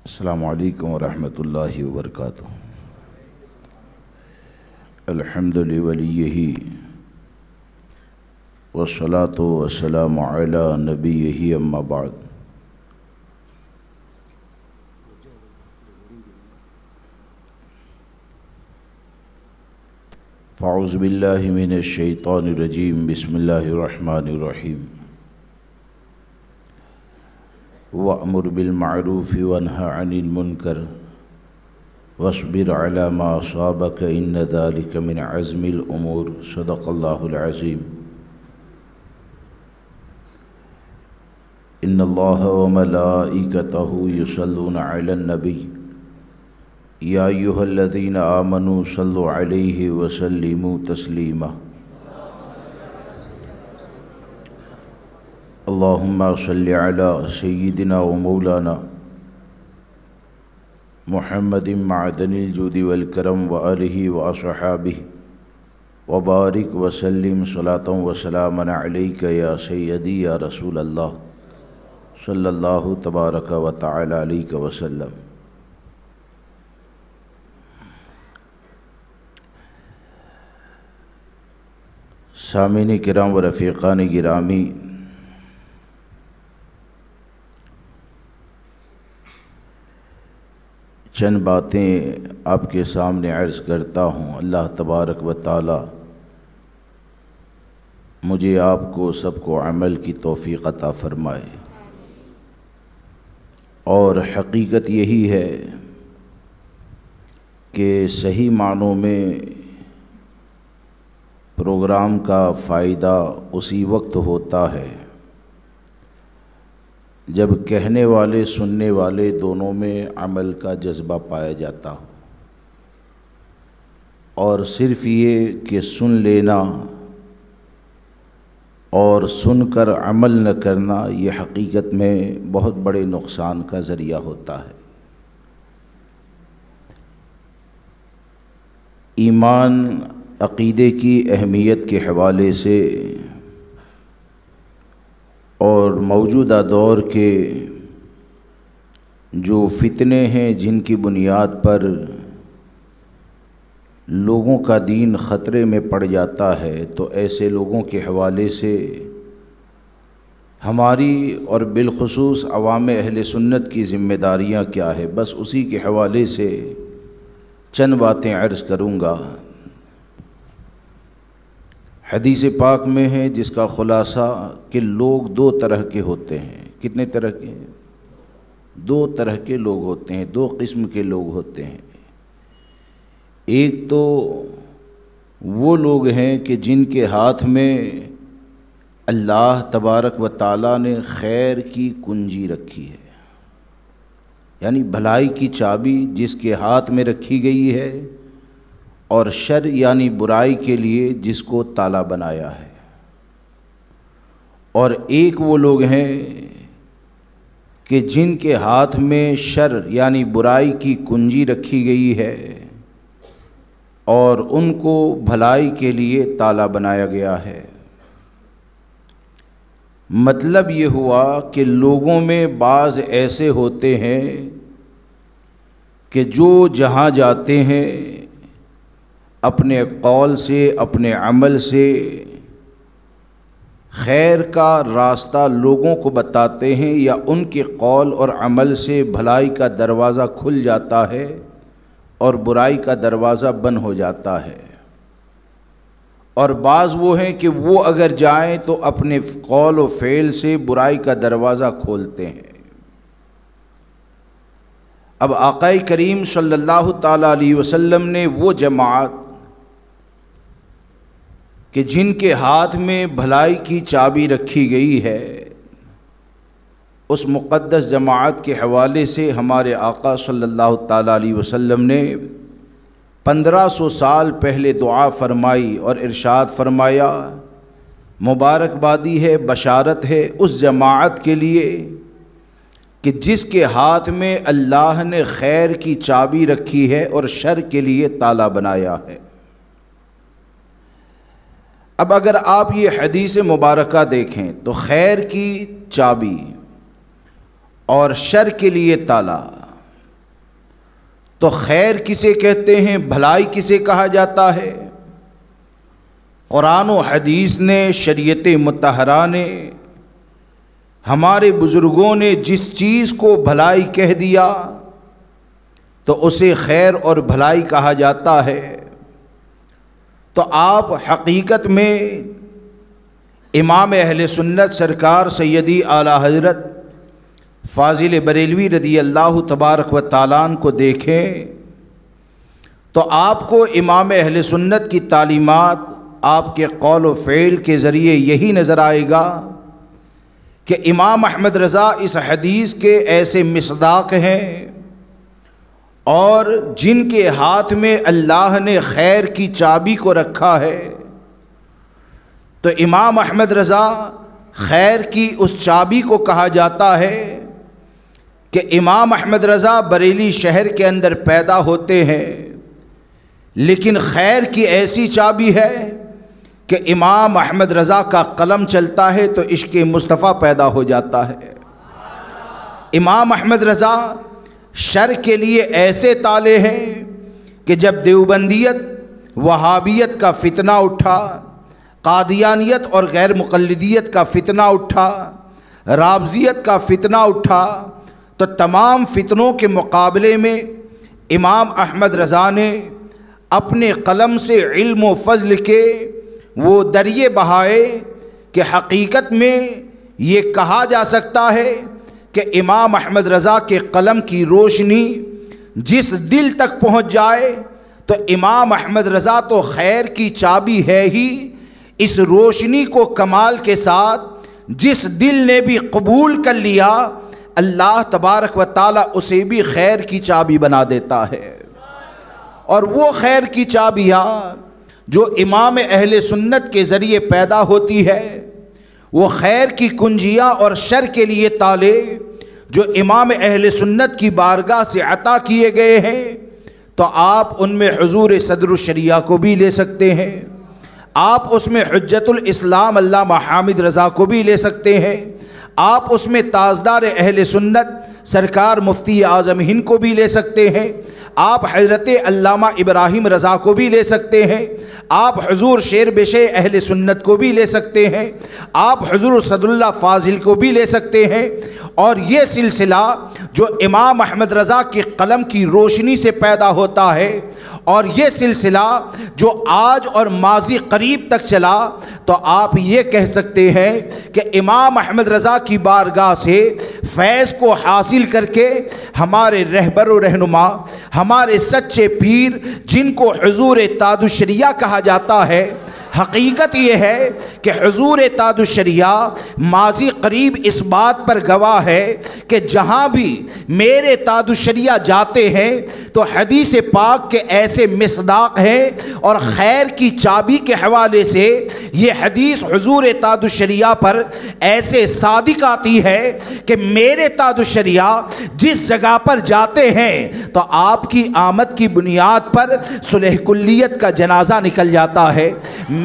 السلام علیکم ورحمۃ اللہ وبرکاتہ۔ الحمد لولیہ والصلاة والسلام علی نبیہ اما بعد۔ فاعوذ باللہ من الشیطان الرجیم، بسم اللہ الرحمن الرحیم۔ وَأْمُرْ بِالْمَعْرُوفِ وَانْهَ عَنِ الْمُنْكَرِ وَاصْبِرْ عَلَى مَا أَصَابَكَ إِنَّ ذَلِكَ مِنْ عَزْمِ الْأُمُورِ صدق اللہ العظیم۔ إِنَّ اللَّهَ وَمَلَائِكَتَهُ يُصَلُّونَ عَلَى النَّبِيِّ يَا أَيُّهَا الَّذِينَ آمَنُوا صَلُّوا عَلَيْهِ وَسَلِّمُوا تَسْلِيمًا۔ اللہم صلی علی سیدنا و مولانا محمد معدن الجود والکرم و آلہ و اصحابہ وبارک وسلم صلاة و سلاما علیک یا سیدی یا رسول اللہ صلی اللہ تبارک و تعالی علیک وسلم۔ سامعین کرام و رفیقان گرامی، چند باتیں آپ کے سامنے عرض کرتا ہوں۔ اللہ تبارک و تعالی مجھے آپ کو سب کو عمل کی توفیق عطا فرمائے، اور حقیقت یہی ہے کہ صحیح معنوں میں پروگرام کا فائدہ اسی وقت ہوتا ہے جب کہنے والے سننے والے دونوں میں عمل کا جذبہ پایا جاتا ہو، اور صرف یہ کہ سن لینا اور سن کر عمل نہ کرنا یہ حقیقت میں بہت بڑے نقصان کا ذریعہ ہوتا ہے۔ ایمان عقیدے کی اہمیت کے حوالے سے اور موجودہ دور کے جو فتنے ہیں جن کی بنیاد پر لوگوں کا دین خطرے میں پڑ جاتا ہے، تو ایسے لوگوں کے حوالے سے ہماری اور بالخصوص عوام اہل سنت کی ذمہ داریاں کیا ہے، بس اسی کے حوالے سے چند باتیں عرض کروں گا۔ حدیث پاک میں ہے جس کا خلاصہ کہ لوگ دو طرح کے ہوتے ہیں۔ کتنے طرح کے؟ دو طرح کے لوگ ہوتے ہیں، دو قسم کے لوگ ہوتے ہیں۔ ایک تو وہ لوگ ہیں کہ جن کے ہاتھ میں اللہ تبارک و تعالیٰ نے خیر کی کنجی رکھی ہے، یعنی بھلائی کی چابی جس کے ہاتھ میں رکھی گئی ہے، اور شر یعنی برائی کے لیے جس کو تالا بنایا ہے۔ اور ایک وہ لوگ ہیں کہ جن کے ہاتھ میں شر یعنی برائی کی کنجی رکھی گئی ہے اور ان کو بھلائی کے لیے تالا بنایا گیا ہے۔ مطلب یہ ہوا کہ لوگوں میں بعض ایسے ہوتے ہیں کہ جو جہاں جاتے ہیں اپنے قول سے اپنے عمل سے خیر کا راستہ لوگوں کو بتاتے ہیں، یا ان کے قول اور عمل سے بھلائی کا دروازہ کھل جاتا ہے اور برائی کا دروازہ بند ہو جاتا ہے۔ اور بعض وہ ہیں کہ وہ اگر جائیں تو اپنے قول و فعل سے برائی کا دروازہ کھولتے ہیں۔ اب آقا کریم صلی اللہ تعالیٰ علیہ وسلم نے وہ جماعت کہ جن کے ہاتھ میں بھلائی کی چابی رکھی گئی ہے، اس مقدس جماعت کے حوالے سے ہمارے آقا صلی اللہ تعالیٰ علیہ وسلم نے 1500 سال پہلے دعا فرمائی اور ارشاد فرمایا، مبارکبادی ہے، بشارت ہے اس جماعت کے لیے کہ جس کے ہاتھ میں اللہ نے خیر کی چابی رکھی ہے اور شر کے لیے تالا بنایا ہے۔ اب اگر آپ یہ حدیث مبارکہ دیکھیں تو خیر کی چابی اور شر کے لیے تالا، تو خیر کسے کہتے ہیں، بھلائی کسے کہا جاتا ہے؟ قرآن و حدیث نے، شریعت مطہرہ نے، ہمارے بزرگوں نے جس چیز کو بھلائی کہہ دیا تو اسے خیر اور بھلائی کہا جاتا ہے۔ تو آپ حقیقت میں امام اہل سنت سرکار سیدی اعلیٰ حضرت فاضل بریلوی رضی اللہ تبارک و تعالیٰ عنہ کو دیکھیں تو آپ کو امام اہل سنت کی تعلیمات آپ کے قول و فعل کے ذریعے یہی نظر آئے گا کہ امام احمد رضا اس حدیث کے ایسے مصداق ہیں اور جن کے ہاتھ میں اللہ نے خیر کی چابی کو رکھا ہے۔ تو امام احمد رضا خیر کی اس چابی کو کہا جاتا ہے کہ امام احمد رضا بریلی شہر کے اندر پیدا ہوتے ہیں، لیکن خیر کی ایسی چابی ہے کہ امام احمد رضا کا قلم چلتا ہے تو عشق مصطفیٰ پیدا ہو جاتا ہے۔ امام احمد رضا شر کے لیے ایسے تالے ہیں کہ جب دیوبندیت وہابیت کا فتنہ اٹھا، قادیانیت اور غیر مقلدیت کا فتنہ اٹھا، رافضیت کا فتنہ اٹھا، تو تمام فتنوں کے مقابلے میں امام احمد رضا نے اپنے قلم سے علم و فضل کے وہ دریے بہائے کہ حقیقت میں یہ کہا جا سکتا ہے کہ امام احمد رضا کے قلم کی روشنی جس دل تک پہنچ جائے تو امام احمد رضا تو خیر کی چابی ہے ہی، اس روشنی کو کمال کے ساتھ جس دل نے بھی قبول کر لیا اللہ تبارک و تعالیٰ اسے بھی خیر کی چابی بنا دیتا ہے۔ اور وہ خیر کی چابیاں جو امام اہل سنت کے ذریعے پیدا ہوتی ہے، وہ خیر کی کنجیاں اور شر کے لیے تالے جو امام اہل سنت کی بارگاہ سے عطا کیے گئے ہیں، تو آپ ان میں حضور صدر الشریعہ کو بھی لے سکتے ہیں، آپ اس میں حجت الاسلام علامہ حامد رضا کو بھی لے سکتے ہیں، آپ اس میں تاجدار اہل سنت سرکار مفتی اعظم ہند کو بھی لے سکتے ہیں، آپ حضرت علامہ ابراہیم رضا کو بھی لے سکتے ہیں، آپ حضور شیر بشے اہل سنت کو بھی لے سکتے ہیں، آپ حضور صدر اللہ فاضل کو بھی لے سکتے ہیں۔ اور یہ سلسلہ جو امام احمد رضا کے قلم کی روشنی سے پیدا ہوتا ہے، اور یہ سلسلہ جو آج اور ماضی قریب تک چلا، تو آپ یہ کہہ سکتے ہیں کہ امام احمد رضا کی بارگاہ سے فیض کو حاصل کر کے ہمارے رہبر و رہنما، ہمارے سچے پیر جن کو حضور تاج الشریعہ کہا جاتا ہے، حقیقت یہ ہے کہ حضور تاج الشریعہ ماضی قریب اس بات پر گواہ ہے کہ جہاں بھی میرے تاج الشریعہ جاتے ہیں تو حدیث پاک کے ایسے مصداق ہیں، اور خیر کی چابی کے حوالے سے یہ حدیث حضور تاج الشریعہ پر ایسے صادق آتی ہے کہ میرے تاج الشریعہ جس جگہ پر جاتے ہیں تو آپ کی آمد کی بنیاد پر صلح کلیت کا جنازہ نکل جاتا ہے،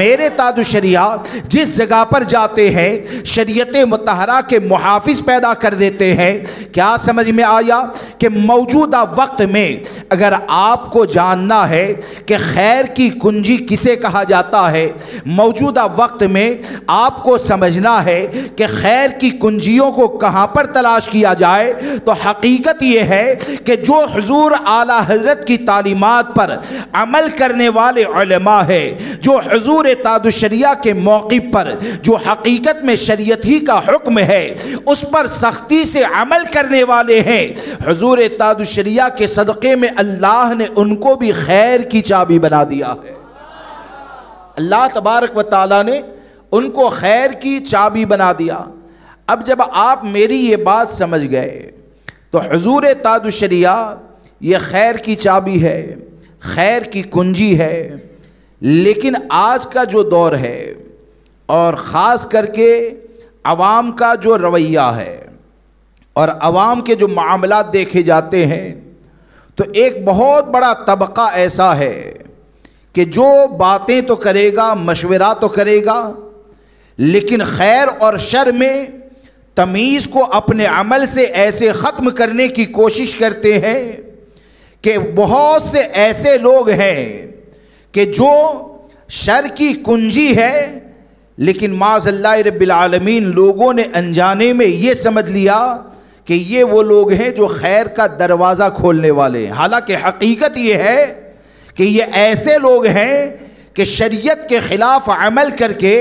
میرے تاج الشریعہ جس جگہ پر جاتے ہیں شریعت مطہرہ کے محافظ پیدا کر دیتے ہیں۔ کیا سمجھ میں آیا کہ موجودہ وقت میں اگر آپ کو جاننا ہے کہ خیر کی کنجی کسے کہا جاتا ہے، موجودہ وقت میں آپ کو سمجھنا ہے کہ خیر کی کنجیوں کو کہاں پر تلاش کیا جائے، تو حقیقت یہ ہے کہ جو حضور اعلیٰ حضرت کی تعلیمات پر عمل کرنے والے علماء ہیں، جو حضور تاج الشریعہ کے موقف پر جو حقیقت میں شریعت ہی کا حکم ہے اس پر سختی سے عمل کرنے والے ہیں، حضور تاج الشریعہ کے صدقے میں اللہ نے ان کو بھی خیر کی چابی بنا دیا ہے۔ اللہ تبارک و تعالیٰ نے ان کو خیر کی چابی بنا دیا۔ اب جب آپ میری یہ بات سمجھ گئے تو حضور تاج الشریعہ یہ خیر کی چابی ہے، خیر کی کنجی ہے، لیکن آج کا جو دور ہے اور خاص کر کے عوام کا جو رویہ ہے اور عوام کے جو معاملات دیکھے جاتے ہیں، تو ایک بہت بڑا طبقہ ایسا ہے کہ جو باتیں تو کرے گا، مشورہ تو کرے گا، لیکن خیر اور شر میں تمیز کو اپنے عمل سے ایسے ختم کرنے کی کوشش کرتے ہیں کہ بہت سے ایسے لوگ ہیں کہ جو شر کی کنجی ہے، لیکن معاذ اللہ رب العالمین لوگوں نے انجانے میں یہ سمجھ لیا کہ یہ وہ لوگ ہیں جو خیر کا دروازہ کھولنے والے ہیں۔ حالانکہ حقیقت یہ ہے کہ یہ ایسے لوگ ہیں کہ شریعت کے خلاف عمل کر کے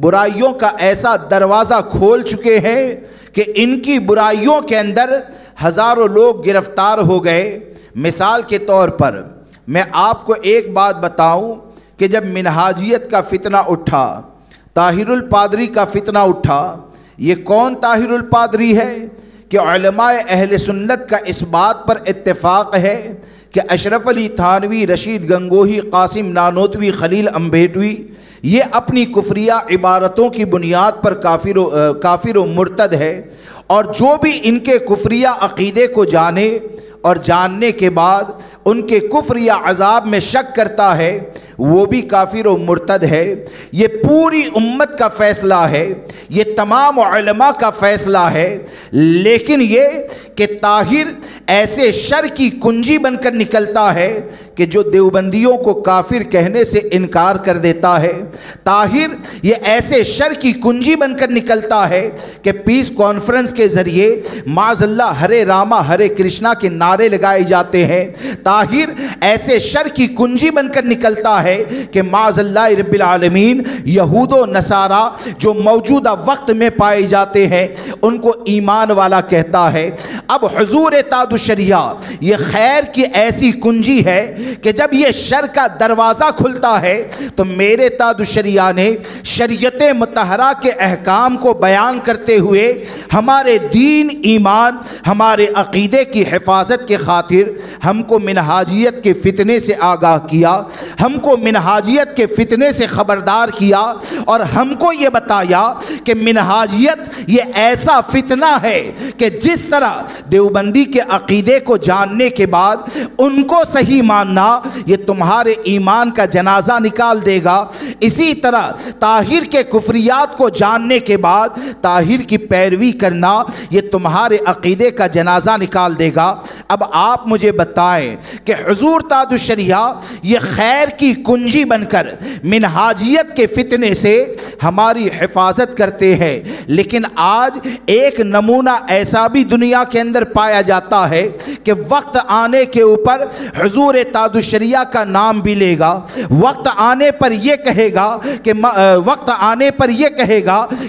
برائیوں کا ایسا دروازہ کھول چکے ہیں کہ ان کی برائیوں کے اندر ہزاروں لوگ گرفتار ہو گئے۔ مثال کے طور پر میں آپ کو ایک بات بتاؤں کہ جب منہاجیت کا فتنہ اٹھا، طاہر الپادری کا فتنہ اٹھا، یہ کون طاہر الپادری ہے کہ علماء اہل سنت کا اس بات پر اتفاق ہے کہ اشرف علی تھانوی، رشید گنگوہی، قاسم نانوتوی، خلیل امبیٹوی یہ اپنی کفریہ عبارتوں کی بنیاد پر کافر و مرتد ہے، اور جو بھی ان کے کفریہ عقیدے کو جانے اور جاننے کے بعد ان کے کفر یا عذاب میں شک کرتا ہے وہ بھی کافر و مرتد ہے۔ یہ پوری امت کا فیصلہ ہے، یہ تمام علماء کا فیصلہ ہے، لیکن یہ کہ طاہر ایسے شر کی کنجی بن کر نکلتا ہے کہ جو دیوبندیوں کو کافر کہنے سے انکار کر دیتا ہے۔ طاہر یہ ایسے شر کی کنجی بن کر نکلتا ہے کہ پیس کانفرنس کے ذریعے معاذ اللہ ہرے راما ہرے کرشنا کے نعرے لگائے جاتے ہیں۔ طاہر ایسے شر کی کنجی بن کر نکلتا ہے کہ معاذ اللہ رب العالمین یہود و نصارہ جو موجودہ وقت میں پائے جاتے ہیں ان کو ایمان والا کہتا ہے۔ اب حضور تاج الشریعہ یہ خیر کی ایسی کنجی ہے کہ جب یہ شر کا دروازہ کھلتا ہے تو میرے تاج الشریعہ نے شریعت مطہرہ کے احکام کو بیان کرتے ہوئے ہمارے دین، ایمان، ہمارے عقیدے کی حفاظت کے خاطر ہم کو منہاجیت کے فتنے سے آگاہ کیا، ہم کو منہاجیت کے فتنے سے خبردار کیا، اور ہم کو یہ بتایا کہ منہاجیت یہ ایسا فتنہ ہے کہ جس طرح دیوبندی کے عقیدے کو جاننے کے بعد ان کو صحیح ماننا یہ تمہارے ایمان کا جنازہ نکال دے گا، اسی طرح طاہر کے کفریات کو جاننے کے بعد طاہر کی پیروی کرنا یہ تمہارے عقیدے کا جنازہ نکال دے گا۔ اب آپ مجھے بتائیں کہ حضور تاج الشریعہ یہ خیر کی کنجی بن کر منہاجیت کے فتنے سے ہماری حفاظت کرتے ہیں، لیکن آج ایک نمونہ ایسا بھی دنیا کے اندر پایا جاتا ہے کہ وقت آنے کے اوپر حضور تاج الشریعہ کا نام بھی لے گا، وقت آنے پر یہ کہے گا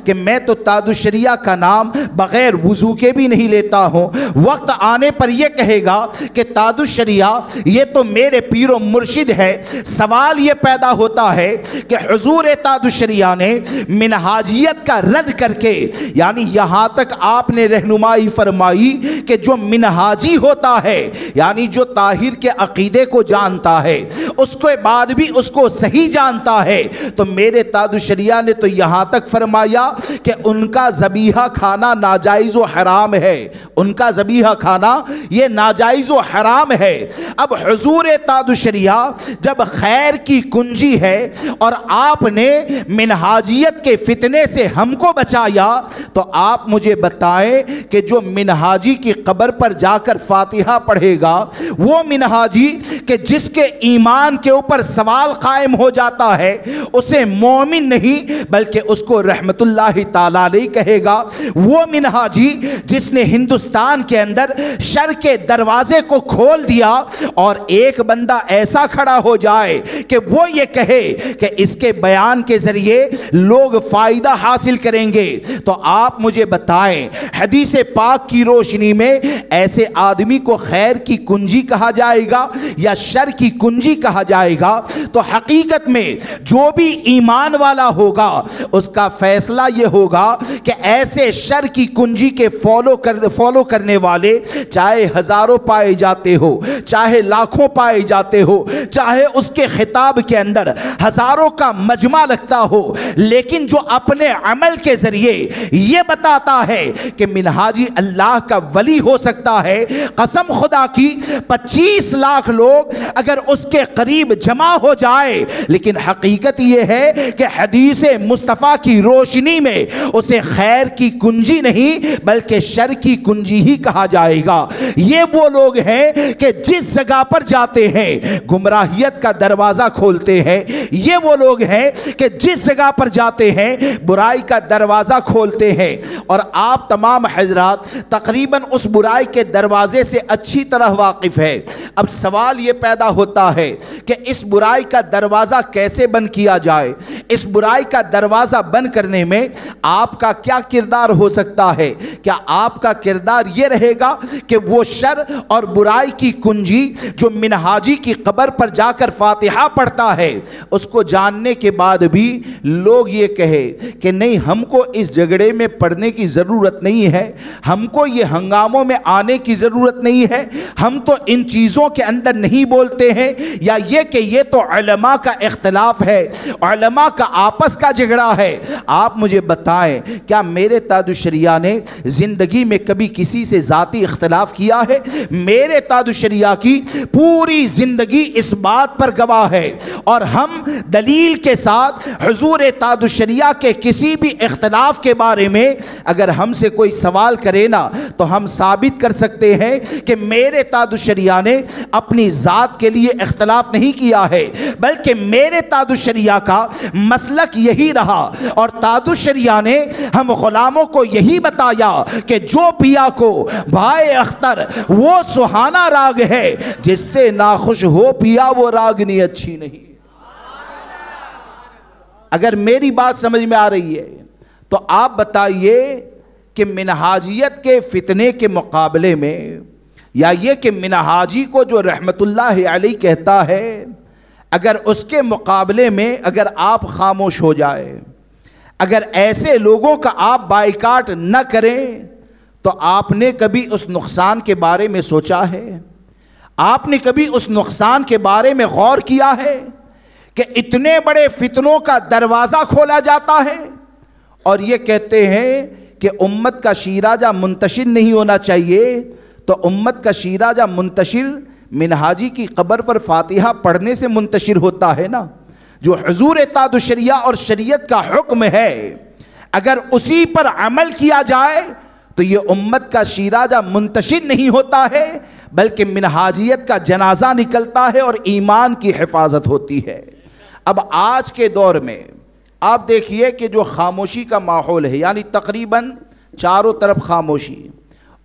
کہ میں تو تاج الشریعہ کا نام بغیر وضو کے بھی نہیں لیتا ہوں، وقت آنے پر یہ کہے گا کہ تاج الشریعہ یہ تو میرے پیر و مرشد ہے۔ سوال یہ پیدا ہوتا ہے کہ حضور تاج الشریعہ نے منہاجیت کا رد کر کے، یعنی یہاں تک آپ نے رہنمائی فرمائی کہ جو منہاجی ہوتا ہے یعنی جو طاہر کے عقیدے کو جانتا ہے اس کے بعد بھی اس کو صحیح جانتا ہے، تو میرے تاج الشریعہ نے تو یہاں تک فرمایا کہ ان کا ذبیحہ کھانا ناجائز و حرام ہے، ان کا ذبیحہ کھانا یہ ناجائز و حرام ہے۔ اب حضور تاج الشریعہ جب خیر کی کنجی ہے اور آپ نے منہاجیت کے فتنے سے ہم کو بچایا، تو آپ مجھے بتائیں کہ جو منہاجی کی قبر پر جا کر فاتحہ پڑھے گا، وہ منہاجی کہ جس کے ایمان کے اوپر سوال قائم ہو جاتا ہے اسے مومن نہیں بلکہ اس کو رحمت اللہ تعالی علیہ کہے گا، وہ منہاجی جس نے ہندوستان کے اندر شر کے دروازے کو کھول دیا اور ایک بندہ ایسا کھڑا ہو جائے کہ وہ یہ کہے کہ اس کے بیان کے ذریعے لوگ فائدہ حاصل کریں گے، تو آپ مجھے بتائیں حدیث پاک کی روشنی میں ایسے آدمی کو خیر کی کنجی کہا جائے گا یا شر کی کنجی کہا جائے گا؟ تو حقیقت میں جو بھی ایمان والا ہوگا اس کا فیصلہ یہ ہوگا کہ ایسے شر کی کنجی کے فالو کرنے والے چاہے ہزاروں پائے جاتے ہو، چاہے لاکھوں پائے جاتے ہو، چاہے اس کے خطاب کے اندر ہزاروں کا مجمع لگتا ہو، لیکن جو اپنے عمل کے ذریعے یہ بتاتا ہے کہ منہاجی اللہ کا ولی ہو سکتا ہے، قسم خدا کی 25 لاکھ لوگ اگر اس کے قریب جمع ہو جائے، لیکن حقیقت یہ ہے کہ حدیث مصطفیٰ کی روشنی میں اسے خیر کی کنجی نہیں بلکہ شر کی کنجی ہی کہا جائے گا۔ یہ وہ لوگ ہیں کہ جس جگہ پر جاتے ہیں گمراہیت کا دروازہ کھولتے ہیں۔ یہ وہ لوگ ہیں کہ جس جگہ پر جاتے ہیں برائی کا دروازہ کھولتے ہیں، اور آپ تمام حضرات تقریباً اس برائی کے دروازے سے اچھی طرح واقف ہے۔ اب سوال یہ پیدا ہوتا ہے کہ اس برائی کا دروازہ کیسے بند کیا جائے؟ اس برائی کا دروازہ بند کرنے میں آپ کا کیا کردار ہو سکتا ہے؟ کیا آپ کا کردار یہ رہے گا کہ وہ شر اور برائی کی کنجی جو منہاجی کی قبر پر جا کر فاتحہ پڑھتا ہے اس کو جاننے کے بعد بھی لوگ یہ کہے کہ نہیں، ہم کو اس جھگڑے میں پڑھنے کی ضرورت نہیں ہے، ہم کو یہ ہنگاموں میں آنے کی ضرورت نہیں ہے، ہم تو ان چیزوں کے اندر نہیں بولتے ہیں، یا یہ کہ یہ تو علماء کا اختلاف ہے، علماء کا آپس کا جھگڑا ہے؟ آپ مجھے بتائیں، کیا میرے تاج الشریعہ نے زندگی میں کبھی کسی سے ذاتی اختلاف کیا ہے؟ میرے تاج الشریعہ کی پوری زندگی اس بات پر گواہ ہے، اور ہم دلیل کے ساتھ حضور تاج الشریعہ کے کسی بھی اختلاف کے بارے میں اگر ہم سے کوئی سوال کرے نا تو ہم ثابت کر سکتے ہیں کہ میرے تاج الشریعہ نے اپنی ذات کے لیے اختلاف نہیں کیا ہے، بلکہ میرے تاج الشریعہ کا مسلک یہی رہا، اور تاج الشریعہ نے ہم غلاموں کو یہی بتایا کہ جو پیا کو بھائی اختر وہ سہانا راگ ہے، جس سے ناخوش ہو پیا وہ راگنی اچھی نہیں۔ اگر میری بات سمجھ میں آ رہی ہے تو آپ بتائیے کہ منہاجیت کے فتنے کے مقابلے میں، یا یہ کہ منہاجی کو جو رحمت اللہ علیہ کہتا ہے، اگر اس کے مقابلے میں اگر آپ خاموش ہو جائے، اگر ایسے لوگوں کا آپ بائیکاٹ نہ کریں، تو آپ نے کبھی اس نقصان کے بارے میں سوچا ہے؟ آپ نے کبھی اس نقصان کے بارے میں غور کیا ہے کہ اتنے بڑے فتنوں کا دروازہ کھولا جاتا ہے، اور یہ کہتے ہیں کہ امت کا شیراجہ منتشر نہیں ہونا چاہیے، تو امت کا شیراجہ منتشر منہاجی کی قبر پر فاتحہ پڑھنے سے منتشر ہوتا ہے نا۔ جو حضور تاج الشریعہ اور شریعت کا حکم ہے، اگر اسی پر عمل کیا جائے تو یہ امت کا شیراجہ منتشر نہیں ہوتا ہے، بلکہ منہاجیت کا جنازہ نکلتا ہے اور ایمان کی حفاظت ہوتی ہے۔ اب آج کے دور میں آپ دیکھیے کہ جو خاموشی کا ماحول ہے، یعنی تقریباً چاروں طرف خاموشی،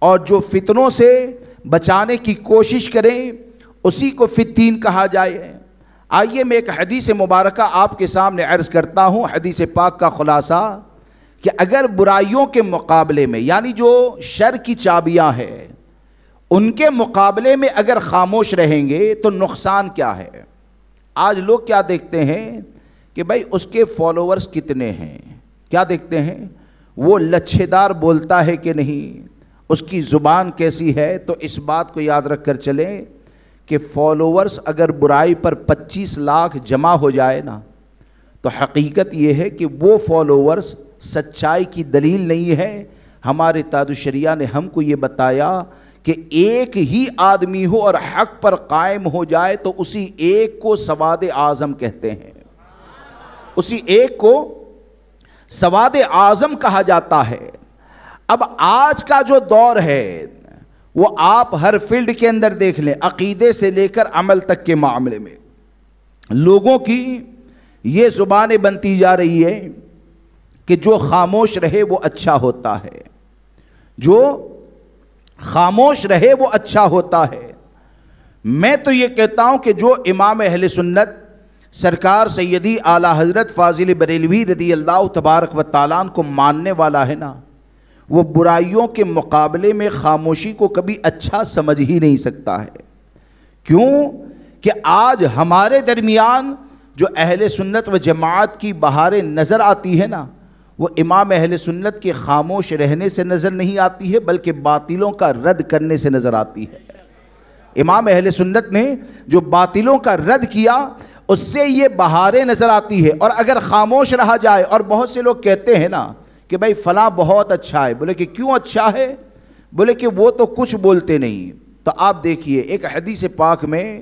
اور جو فتنوں سے بچانے کی کوشش کریں اسی کو فتین کہا جائے۔ آئیے میں ایک حدیث مبارکہ آپ کے سامنے عرض کرتا ہوں، حدیث پاک کا خلاصہ، کہ اگر برائیوں کے مقابلے میں، یعنی جو شر کی چابیاں ہیں ان کے مقابلے میں اگر خاموش رہیں گے تو نقصان کیا ہے؟ آج لوگ کیا دیکھتے ہیں کہ بھائی اس کے فالوورز کتنے ہیں، کیا دیکھتے ہیں؟ وہ لچھے دار بولتا ہے کہ نہیں، اس کی زبان کیسی ہے؟ تو اس بات کو یاد رکھ کر چلیں کہ فالوورز اگر برائی پر 25 لاکھ جمع ہو جائے نا، تو حقیقت یہ ہے کہ وہ فالوورز سچائی کی دلیل نہیں ہے۔ ہمارے تاج الشریعہ نے ہم کو یہ بتایا کہ ایک ہی آدمی ہو اور حق پر قائم ہو جائے تو اسی ایک کو سواد اعظم کہتے ہیں، اسی ایک کو سواد اعظم کہا جاتا ہے۔ اب آج کا جو دور ہے وہ آپ ہر فیلڈ کے اندر دیکھ لیں، عقیدے سے لے کر عمل تک کے معاملے میں لوگوں کی یہ زبانیں بنتی جا رہی ہے کہ جو خاموش رہے وہ اچھا ہوتا ہے، جو خاموش رہے وہ اچھا ہوتا ہے۔ میں تو یہ کہتا ہوں کہ جو امام اہل سنت سرکار سیدی اعلیٰ حضرت فاضل بریلوی رضی اللہ تبارک و تعالیٰ عنہ کو ماننے والا ہے نا، وہ برائیوں کے مقابلے میں خاموشی کو کبھی اچھا سمجھ ہی نہیں سکتا ہے۔ کیوں کہ آج ہمارے درمیان جو اہل سنت و جماعت کی بہاریں نظر آتی ہے نا، وہ امام اہل سنت کے خاموش رہنے سے نظر نہیں آتی ہے، بلکہ باطلوں کا رد کرنے سے نظر آتی ہے۔ امام اہل سنت نے جو باطلوں کا رد کیا اس سے یہ بہاریں نظر آتی ہے، اور اگر خاموش رہا جائے، اور بہت سے لوگ کہتے ہیں نا کہ بھائی فلاں بہت اچھا ہے، بولے کہ کیوں اچھا ہے؟ بولے کہ وہ تو کچھ بولتے نہیں۔ تو آپ دیکھیے ایک حدیث پاک میں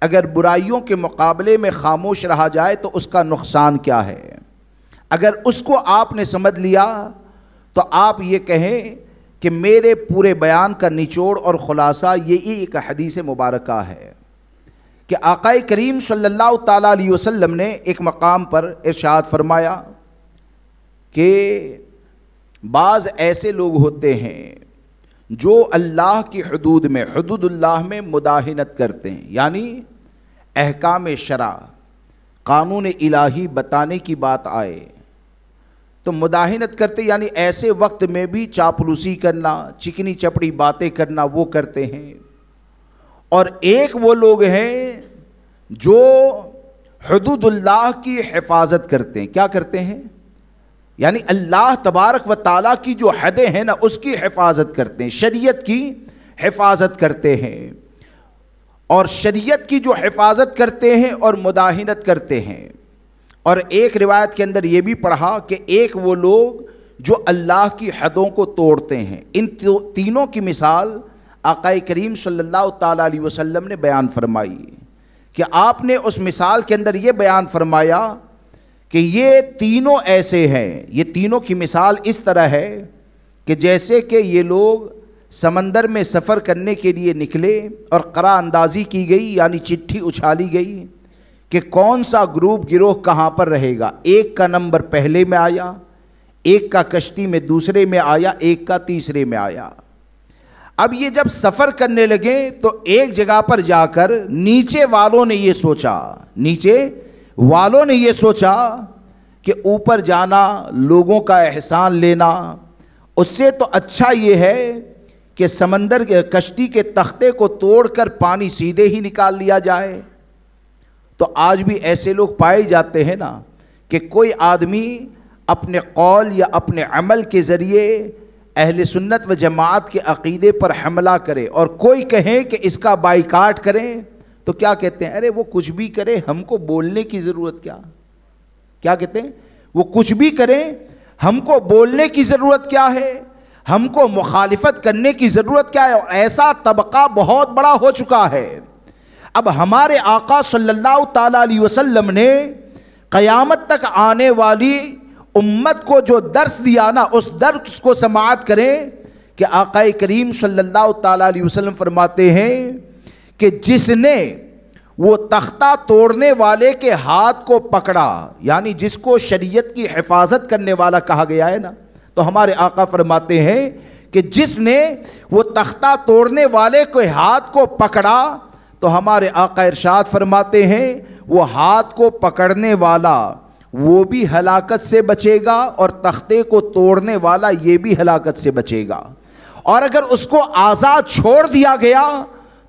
اگر برائیوں کے مقابلے میں خاموش رہا جائے تو اس کا نقصان کیا ہے؟ اگر اس کو آپ نے سمجھ لیا تو آپ یہ کہیں کہ میرے پورے بیان کا نچوڑ اور خلاصہ یہی ایک حدیث مبارکہ ہے کہ آقا کریم صلی اللہ تعالیٰ علیہ وسلم نے ایک مقام پر ارشاد فرمایا کہ بعض ایسے لوگ ہوتے ہیں جو اللہ کی حدود میں، حدود اللہ میں مداہنت کرتے ہیں، یعنی احکام شرع، قانون الہی بتانے کی بات آئے تو مداہنت کرتے، یعنی ایسے وقت میں بھی چاپلوسی کرنا، چکنی چپڑی باتیں کرنا وہ کرتے ہیں۔ اور ایک وہ لوگ ہیں جو حدود اللہ کی حفاظت کرتے ہیں۔ کیا کرتے ہیں؟ یعنی اللہ تبارک و تعالیٰ کی جو حدیں ہیں نا اس کی حفاظت کرتے ہیں، شریعت کی حفاظت کرتے ہیں، اور شریعت کی جو حفاظت کرتے ہیں اور مداہنت کرتے ہیں۔ اور ایک روایت کے اندر یہ بھی پڑھا کہ ایک وہ لوگ جو اللہ کی حدوں کو توڑتے ہیں۔ ان تینوں کی مثال آقا کریم صلی اللہ تعالیٰ علیہ وسلم نے بیان فرمائی کہ آپ نے اس مثال کے اندر یہ بیان فرمایا کہ یہ تینوں ایسے ہیں، یہ تینوں کی مثال اس طرح ہے کہ جیسے کہ یہ لوگ سمندر میں سفر کرنے کے لیے نکلے اور قرعہ اندازی کی گئی، یعنی چٹھی اچھالی گئی کہ کون سا گروہ کہاں پر رہے گا۔ ایک کا نمبر پہلے میں آیا، ایک کا کشتی میں دوسرے میں آیا، ایک کا تیسرے میں آیا۔ اب یہ جب سفر کرنے لگے تو ایک جگہ پر جا کر نیچے والوں نے یہ سوچا کہ اوپر جانا، لوگوں کا احسان لینا، اس سے تو اچھا یہ ہے کہ سمندر کے کشتی کے تختے کو توڑ کر پانی سیدھے ہی نکال لیا جائے۔ تو آج بھی ایسے لوگ پائے جاتے ہیں نا کہ کوئی آدمی اپنے قول یا اپنے عمل کے ذریعے اہل سنت و جماعت کے عقیدے پر حملہ کرے، اور کوئی کہے کہ اس کا بائیکاٹ کریں تو کیا کہتے ہیں؟ ارے وہ کچھ بھی کرے، ہم کو بولنے کی ضرورت کیا کہتے ہیں؟ وہ کچھ بھی کریں، ہم کو بولنے کی ضرورت کیا ہے؟ ہم کو مخالفت کرنے کی ضرورت کیا ہے؟ اور ایسا طبقہ بہت بڑا ہو چکا ہے۔ اب ہمارے آقا صلی اللہ تعالیٰ علیہ وسلم نے قیامت تک آنے والی امت کو جو درس دیا نا، اس درس کو سماعت کریں کہ آقا کریم صلی اللہ تعالیٰ علیہ وسلم فرماتے ہیں کہ جس نے وہ تختہ توڑنے والے کے ہاتھ کو پکڑا، یعنی جس کو شریعت کی حفاظت کرنے والا کہا گیا ہے نا، تو ہمارے آقا فرماتے ہیں کہ جس نے وہ تختہ توڑنے والے کے ہاتھ کو پکڑا تو ہمارے آقا ارشاد فرماتے ہیں وہ ہاتھ کو پکڑنے والا وہ بھی ہلاکت سے بچے گا، اور تختے کو توڑنے والا یہ بھی ہلاکت سے بچے گا۔ اور اگر اس کو آزاد چھوڑ دیا گیا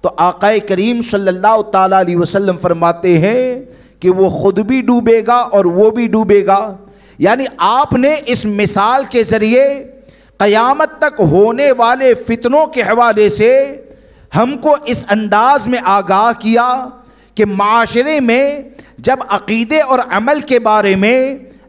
تو آقا کریم صلی اللہ تعالیٰ علیہ وسلم فرماتے ہیں کہ وہ خود بھی ڈوبے گا اور وہ بھی ڈوبے گا۔ یعنی آپ نے اس مثال کے ذریعے قیامت تک ہونے والے فتنوں کے حوالے سے ہم کو اس انداز میں آگاہ کیا کہ معاشرے میں جب عقیدے اور عمل کے بارے میں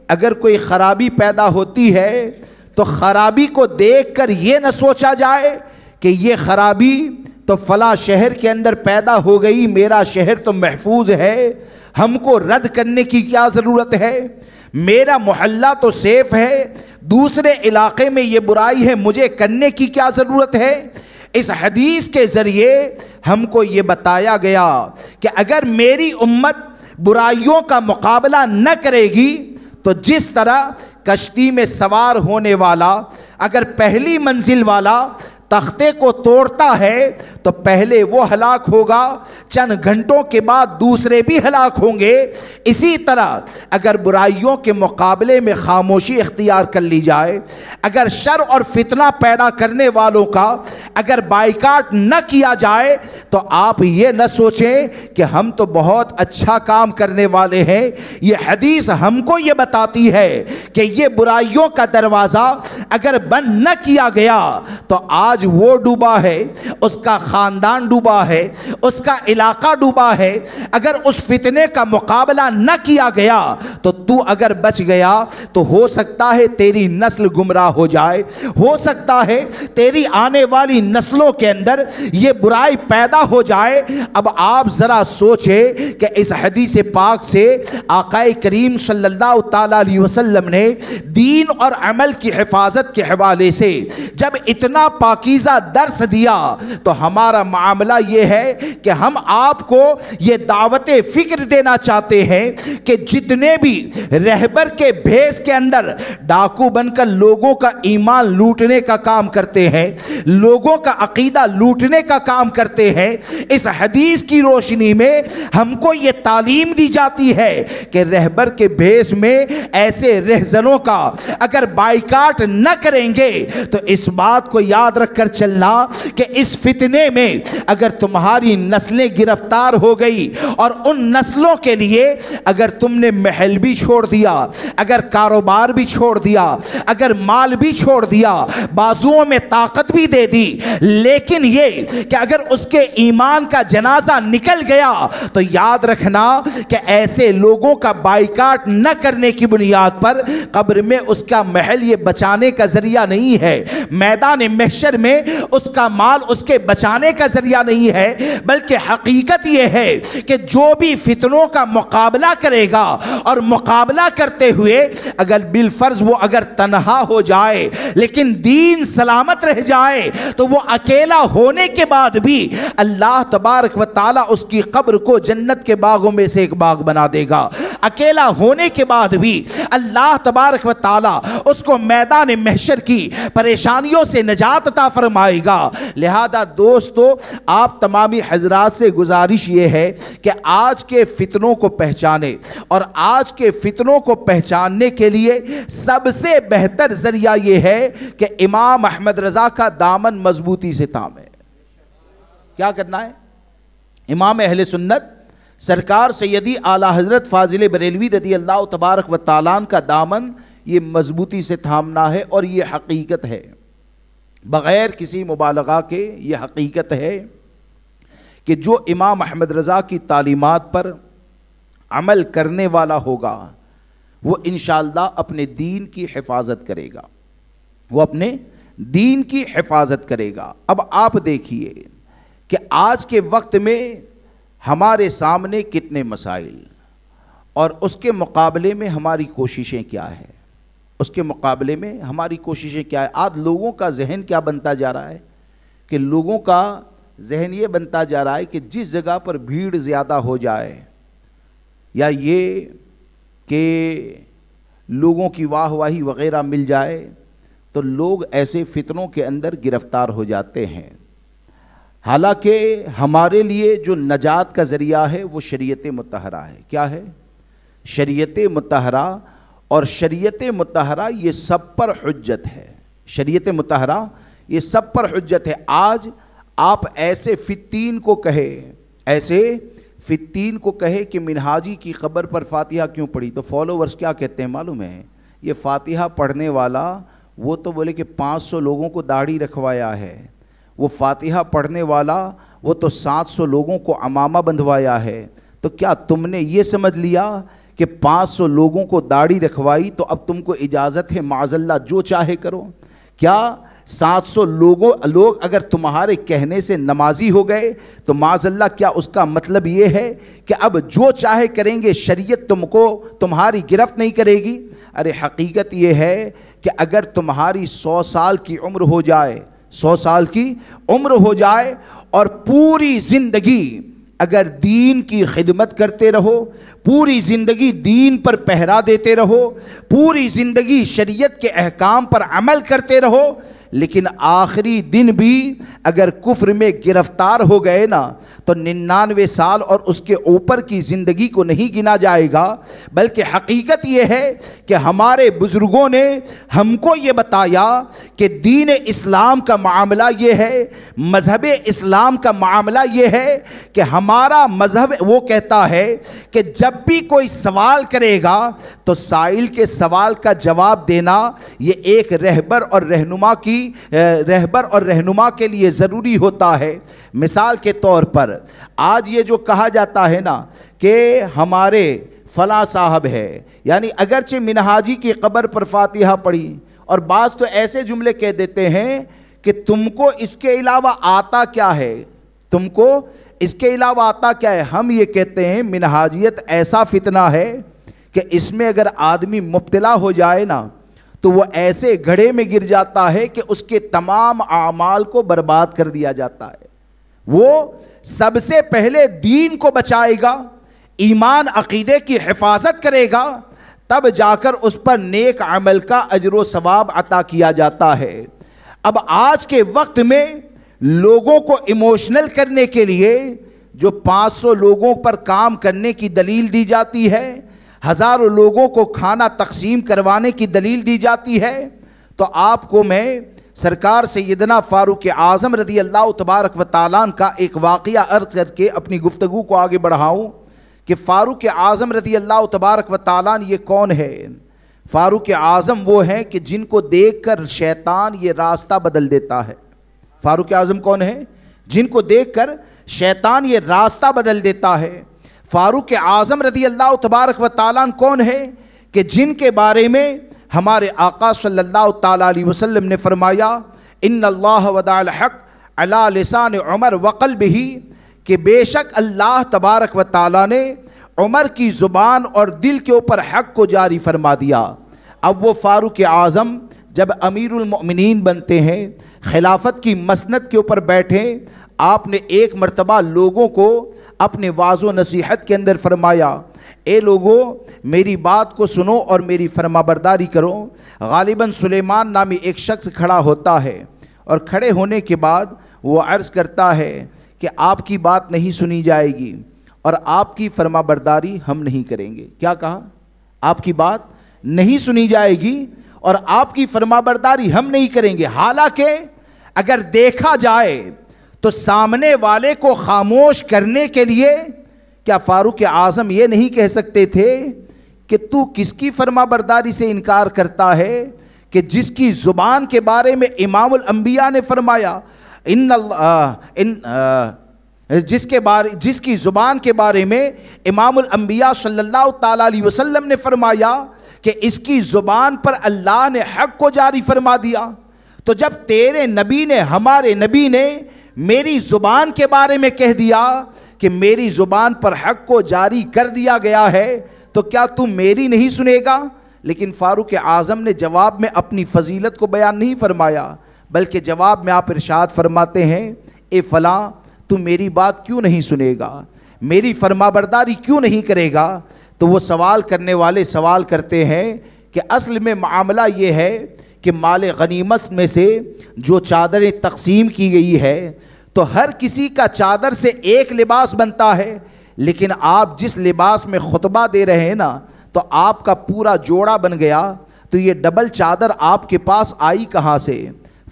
اگر کوئی خرابی پیدا ہوتی ہے تو خرابی کو دیکھ کر یہ نہ سوچا جائے کہ یہ خرابی تو فلاں شہر کے اندر پیدا ہو گئی، میرا شہر تو محفوظ ہے، ہم کو رد کرنے کی کیا ضرورت ہے، میرا محلہ تو سیف ہے، دوسرے علاقے میں یہ برائی ہے، مجھے کرنے کی کیا ضرورت ہے۔ اس حدیث کے ذریعے ہم کو یہ بتایا گیا کہ اگر میری امت برائیوں کا مقابلہ نہ کرے گی تو جس طرح کشتی میں سوار ہونے والا اگر پہلی منزل والا تختے کو توڑتا ہے تو پہلے وہ ہلاک ہوگا، چند گھنٹوں کے بعد دوسرے بھی ہلاک ہوں گے، اسی طرح اگر برائیوں کے مقابلے میں خاموشی اختیار کر لی جائے، اگر شر اور فتنہ پیدا کرنے والوں کا اگر بائیکاٹ نہ کیا جائے تو آپ یہ نہ سوچیں کہ ہم تو بہت اچھا کام کرنے والے ہیں۔ یہ حدیث ہم کو یہ بتاتی ہے کہ یہ برائیوں کا دروازہ اگر بند نہ کیا گیا تو آج آج وہ ڈوبا ہے، اس کا خاندان ڈوبا ہے، اس کا علاقہ ڈوبا ہے، اگر اس فتنے کا مقابلہ نہ کیا گیا تو اگر بچ گیا تو ہو سکتا ہے تیری نسل گمراہ ہو جائے، ہو سکتا ہے تیری آنے والی نسلوں کے اندر یہ برائی پیدا ہو جائے۔ اب آپ ذرا سوچیں کہ اس حدیث پاک سے آقا کریم صلی اللہ تعالی علیہ وسلم نے دین اور عمل کی حفاظت کے حوالے سے جب اتنا پاکیزہ درس دیا تو ہمارا معاملہ یہ ہے کہ ہم آپ کو یہ دعوت فکر دینا چاہتے ہیں کہ جتنے بھی رہبر کے بھیس کے اندر ڈاکو بن کر لوگوں کا ایمان لوٹنے کا کام کرتے ہیں، لوگوں کا عقیدہ لوٹنے کا کام کرتے ہیں، اس حدیث کی روشنی میں ہم کو یہ تعلیم دی جاتی ہے کہ رہبر کے بھیس میں ایسے رہزنوں کا اگر بائیکاٹ نہ کریں گے تو اس بات کو یاد رکھ کر چلنا کہ اس فتنے میں اگر تمہاری نسلیں گرفتار ہو گئی اور ان نسلوں کے لیے اگر تم نے محل بھی چھوڑ دیا، اگر کاروبار بھی چھوڑ دیا، اگر مال بھی چھوڑ دیا، بازوؤں میں طاقت بھی دے دی، لیکن یہ کہ اگر اس کے ایمان کا جنازہ نکل گیا تو یاد رکھنا کہ ایسے لوگوں کا بائیکاٹ نہ کرنے کی بنیاد پر قبر میں اس کا محل یہ بچانے کا ذریعہ نہیں ہے، میدان محشر میں اس کا مال اس کے بچانے کا ذریعہ نہیں ہے، بلکہ حقیقت یہ ہے کہ جو بھی فتنوں کا مقابلہ کرے گا اور مقابلہ کرتے ہوئے اگر بالفرض وہ اگر تنہا ہو جائے لیکن دین سلامت رہ جائے تو وہ اکیلا ہونے کے بعد بھی اللہ تبارک و تعالی اس کی قبر کو جنت کے باغوں میں سے ایک باغ بنا دے گا، اکیلا ہونے کے بعد بھی اللہ تبارک و تعالی اس کو میدان محشر کی پریشانیوں سے نجات عطا فرمائے گا۔ لہذا دوستو آپ تمامی حضرات سے گزارش یہ ہے کہ آج کے فتنوں کو پہچانے، اور آج کے فتنوں کو پہچاننے کے لیے سب سے بہتر ذریعہ یہ ہے کہ امام احمد رضا کا دامن مضبوطی سے تھامے۔ کیا کرنا ہے؟ امام اہل سنت سرکار سیدی اعلیٰ حضرت فاضل بریلوی رضی اللہ تبارک و تعالیٰ عنہ کا دامن یہ مضبوطی سے تھامنا ہے، اور یہ حقیقت ہے بغیر کسی مبالغہ کے، یہ حقیقت ہے کہ جو امام احمد رضا کی تعلیمات پر عمل کرنے والا ہوگا وہ انشاءاللہ اپنے دین کی حفاظت کرے گا، وہ اپنے دین کی حفاظت کرے گا۔ اب آپ دیکھیے کہ آج کے وقت میں ہمارے سامنے کتنے مسائل، اور اس کے مقابلے میں ہماری کوششیں کیا ہیں، اس کے مقابلے میں ہماری کوششیں کیا ہے۔ آج لوگوں کا ذہن کیا بنتا جا رہا ہے کہ لوگوں کا ذہن یہ بنتا جا رہا ہے کہ جس جگہ پر بھیڑ زیادہ ہو جائے یا یہ کہ لوگوں کی واہ واہی وغیرہ مل جائے تو لوگ ایسے فتنوں کے اندر گرفتار ہو جاتے ہیں، حالانکہ ہمارے لیے جو نجات کا ذریعہ ہے وہ شریعت مطہرہ ہے۔ کیا ہے؟ شریعت مطہرہ، اور شریعت مطہرہ یہ سب پر حجت ہے، شریعت مطہرہ یہ سب پر حجت ہے۔ آج آپ ایسے فتین کو کہے کہ منہاجی کی قبر پر فاتحہ کیوں پڑھی، تو فالوورز کیا کہتے ہیں معلوم ہے؟ یہ فاتحہ پڑھنے والا وہ تو بولے کہ 500 لوگوں کو داڑھی رکھوایا ہے، وہ فاتحہ پڑھنے والا وہ تو 700 لوگوں کو عمامہ بندھوایا ہے۔ تو کیا تم نے یہ سمجھ لیا کہ 500 لوگوں کو داڑھی رکھوائی تو اب تم کو اجازت ہے معاذ اللہ جو چاہے کرو؟ کیا 700 لوگ اگر تمہارے کہنے سے نمازی ہو گئے تو معاذ اللہ کیا اس کا مطلب یہ ہے کہ اب جو چاہے کریں گے، شریعت تمہاری گرفت نہیں کرے گی؟ ارے حقیقت یہ ہے کہ اگر تمہاری 100 سال کی عمر ہو جائے، 100 سال کی عمر ہو جائے اور پوری زندگی اگر دین کی خدمت کرتے رہو، پوری زندگی دین پر پہرا دیتے رہو، پوری زندگی شریعت کے احکام پر عمل کرتے رہو، لیکن آخری دن بھی اگر کفر میں گرفتار ہو گئے نا تو 99 سال اور اس کے اوپر کی زندگی کو نہیں گنا جائے گا، بلکہ حقیقت یہ ہے کہ ہمارے بزرگوں نے ہم کو یہ بتایا کہ دین اسلام کا معاملہ یہ ہے، مذہب اسلام کا معاملہ یہ ہے کہ ہمارا مذہب وہ کہتا ہے کہ جب بھی کوئی سوال کرے گا تو سائل کے سوال کا جواب دینا یہ ایک رہبر اور رہنما کے لیے ضروری ہوتا ہے۔ مثال کے طور پر آج یہ جو کہا جاتا ہے نا کہ ہمارے فلاں صاحب ہے، یعنی اگرچہ منہاجی کی قبر پر فاتحہ پڑھی، اور بعض تو ایسے جملے کہہ دیتے ہیں کہ تم کو اس کے علاوہ آتا کیا ہے، تم کو اس کے علاوہ آتا کیا ہے۔ ہم یہ کہتے ہیں منہاجیت ایسا فتنہ ہے کہ اس میں اگر آدمی مبتلا ہو جائے نا تو وہ ایسے گڑھے میں گر جاتا ہے کہ اس کے تمام اعمال کو برباد کر دیا جاتا ہے۔ وہ سب سے پہلے دین کو بچائے گا، ایمان عقیدے کی حفاظت کرے گا، تب جا کر اس پر نیک عمل کا اجر و ثواب عطا کیا جاتا ہے۔ اب آج کے وقت میں لوگوں کو ایموشنل کرنے کے لیے جو 500 لوگوں پر کام کرنے کی دلیل دی جاتی ہے، ہزاروں لوگوں کو کھانا تقسیم کروانے کی دلیل دی جاتی ہے، تو آپ کو میں سرکار سیدنا فاروق اعظم رضی اللہ تبارک و تعالیٰ کا ایک واقعہ عرض کر کے اپنی گفتگو کو آگے بڑھاؤں کہ فاروق اعظم رضی اللہ تبارک و تعالیٰ یہ کون ہے۔ فاروق اعظم وہ ہیں کہ جن کو دیکھ کر شیطان یہ راستہ بدل دیتا ہے۔ فاروق اعظم کون ہے؟ جن کو دیکھ کر شیطان یہ راستہ بدل دیتا ہے۔ فاروق اعظم رضی اللہ تبارک و تعالیٰ کون ہے کہ جن کے بارے میں ہمارے آقا صلی اللہ تعالیٰ علیہ وسلم نے فرمایا ان اللہ وضع الحق علی لسان عمر وقلبہ، کہ بے شک اللہ تبارک و تعالیٰ نے عمر کی زبان اور دل کے اوپر حق کو جاری فرما دیا۔ اب وہ فاروق اعظم جب امیر المؤمنین بنتے ہیں، خلافت کی مسند کے اوپر بیٹھے، آپ نے ایک مرتبہ لوگوں کو اپنے واعظ و نصیحت کے اندر فرمایا، اے لوگو میری بات کو سنو اور میری فرما برداری کرو۔ غالباً سلیمان نامی ایک شخص کھڑا ہوتا ہے، اور کھڑے ہونے کے بعد وہ عرض کرتا ہے کہ آپ کی بات نہیں سنی جائے گی اور آپ کی فرما برداری ہم نہیں کریں گے۔ کیا کہا؟ آپ کی بات نہیں سنی جائے گی اور آپ کی فرما برداری ہم نہیں کریں گے۔ حالانکہ اگر دیکھا جائے تو سامنے والے کو خاموش کرنے کے لیے کیا فاروق اعظم یہ نہیں کہہ سکتے تھے کہ تو کس کی فرما برداری سے انکار کرتا ہے کہ جس کی زبان کے بارے میں امام الانبیاء نے فرمایا جس کی زبان کے بارے میں امام الانبیاء صلی اللہ تعالیٰ علیہ وسلم نے فرمایا کہ اس کی زبان پر اللہ نے حق کو جاری فرما دیا، تو جب تیرے نبی نے، ہمارے نبی نے میری زبان کے بارے میں کہہ دیا کہ میری زبان پر حق کو جاری کر دیا گیا ہے، تو کیا تم میری نہیں سنے گا؟ لیکن فاروق اعظم نے جواب میں اپنی فضیلت کو بیان نہیں فرمایا، بلکہ جواب میں آپ ارشاد فرماتے ہیں، اے فلاں تو میری بات کیوں نہیں سنے گا، میری فرما برداری کیوں نہیں کرے گا؟ تو وہ سوال کرنے والے سوال کرتے ہیں کہ اصل میں معاملہ یہ ہے کہ مال غنیمت میں سے جو چادریں تقسیم کی گئی ہے تو ہر کسی کا چادر سے ایک لباس بنتا ہے، لیکن آپ جس لباس میں خطبہ دے رہے ہیں نا تو آپ کا پورا جوڑا بن گیا، تو یہ ڈبل چادر آپ کے پاس آئی کہاں سے؟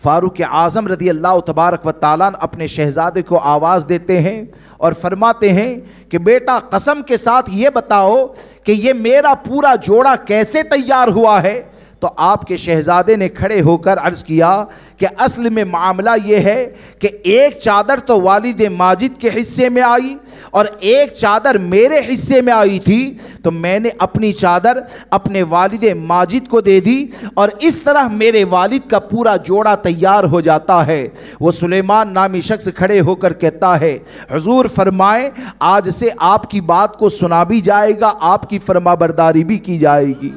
فاروق اعظم رضی اللہ تبارک و تعالیٰ اپنے شہزادے کو آواز دیتے ہیں اور فرماتے ہیں کہ بیٹا قسم کے ساتھ یہ بتاؤ کہ یہ میرا پورا جوڑا کیسے تیار ہوا ہے؟ تو آپ کے شہزادے نے کھڑے ہو کر عرض کیا کہ اصل میں معاملہ یہ ہے کہ ایک چادر تو والد ماجد کے حصے میں آئی اور ایک چادر میرے حصے میں آئی تھی، تو میں نے اپنی چادر اپنے والد ماجد کو دے دی اور اس طرح میرے والد کا پورا جوڑا تیار ہو جاتا ہے۔ وہ سلیمان نامی شخص کھڑے ہو کر کہتا ہے، حضور فرمائیں آج سے آپ کی بات کو سنا بھی جائے گا، آپ کی فرما برداری بھی کی جائے گی،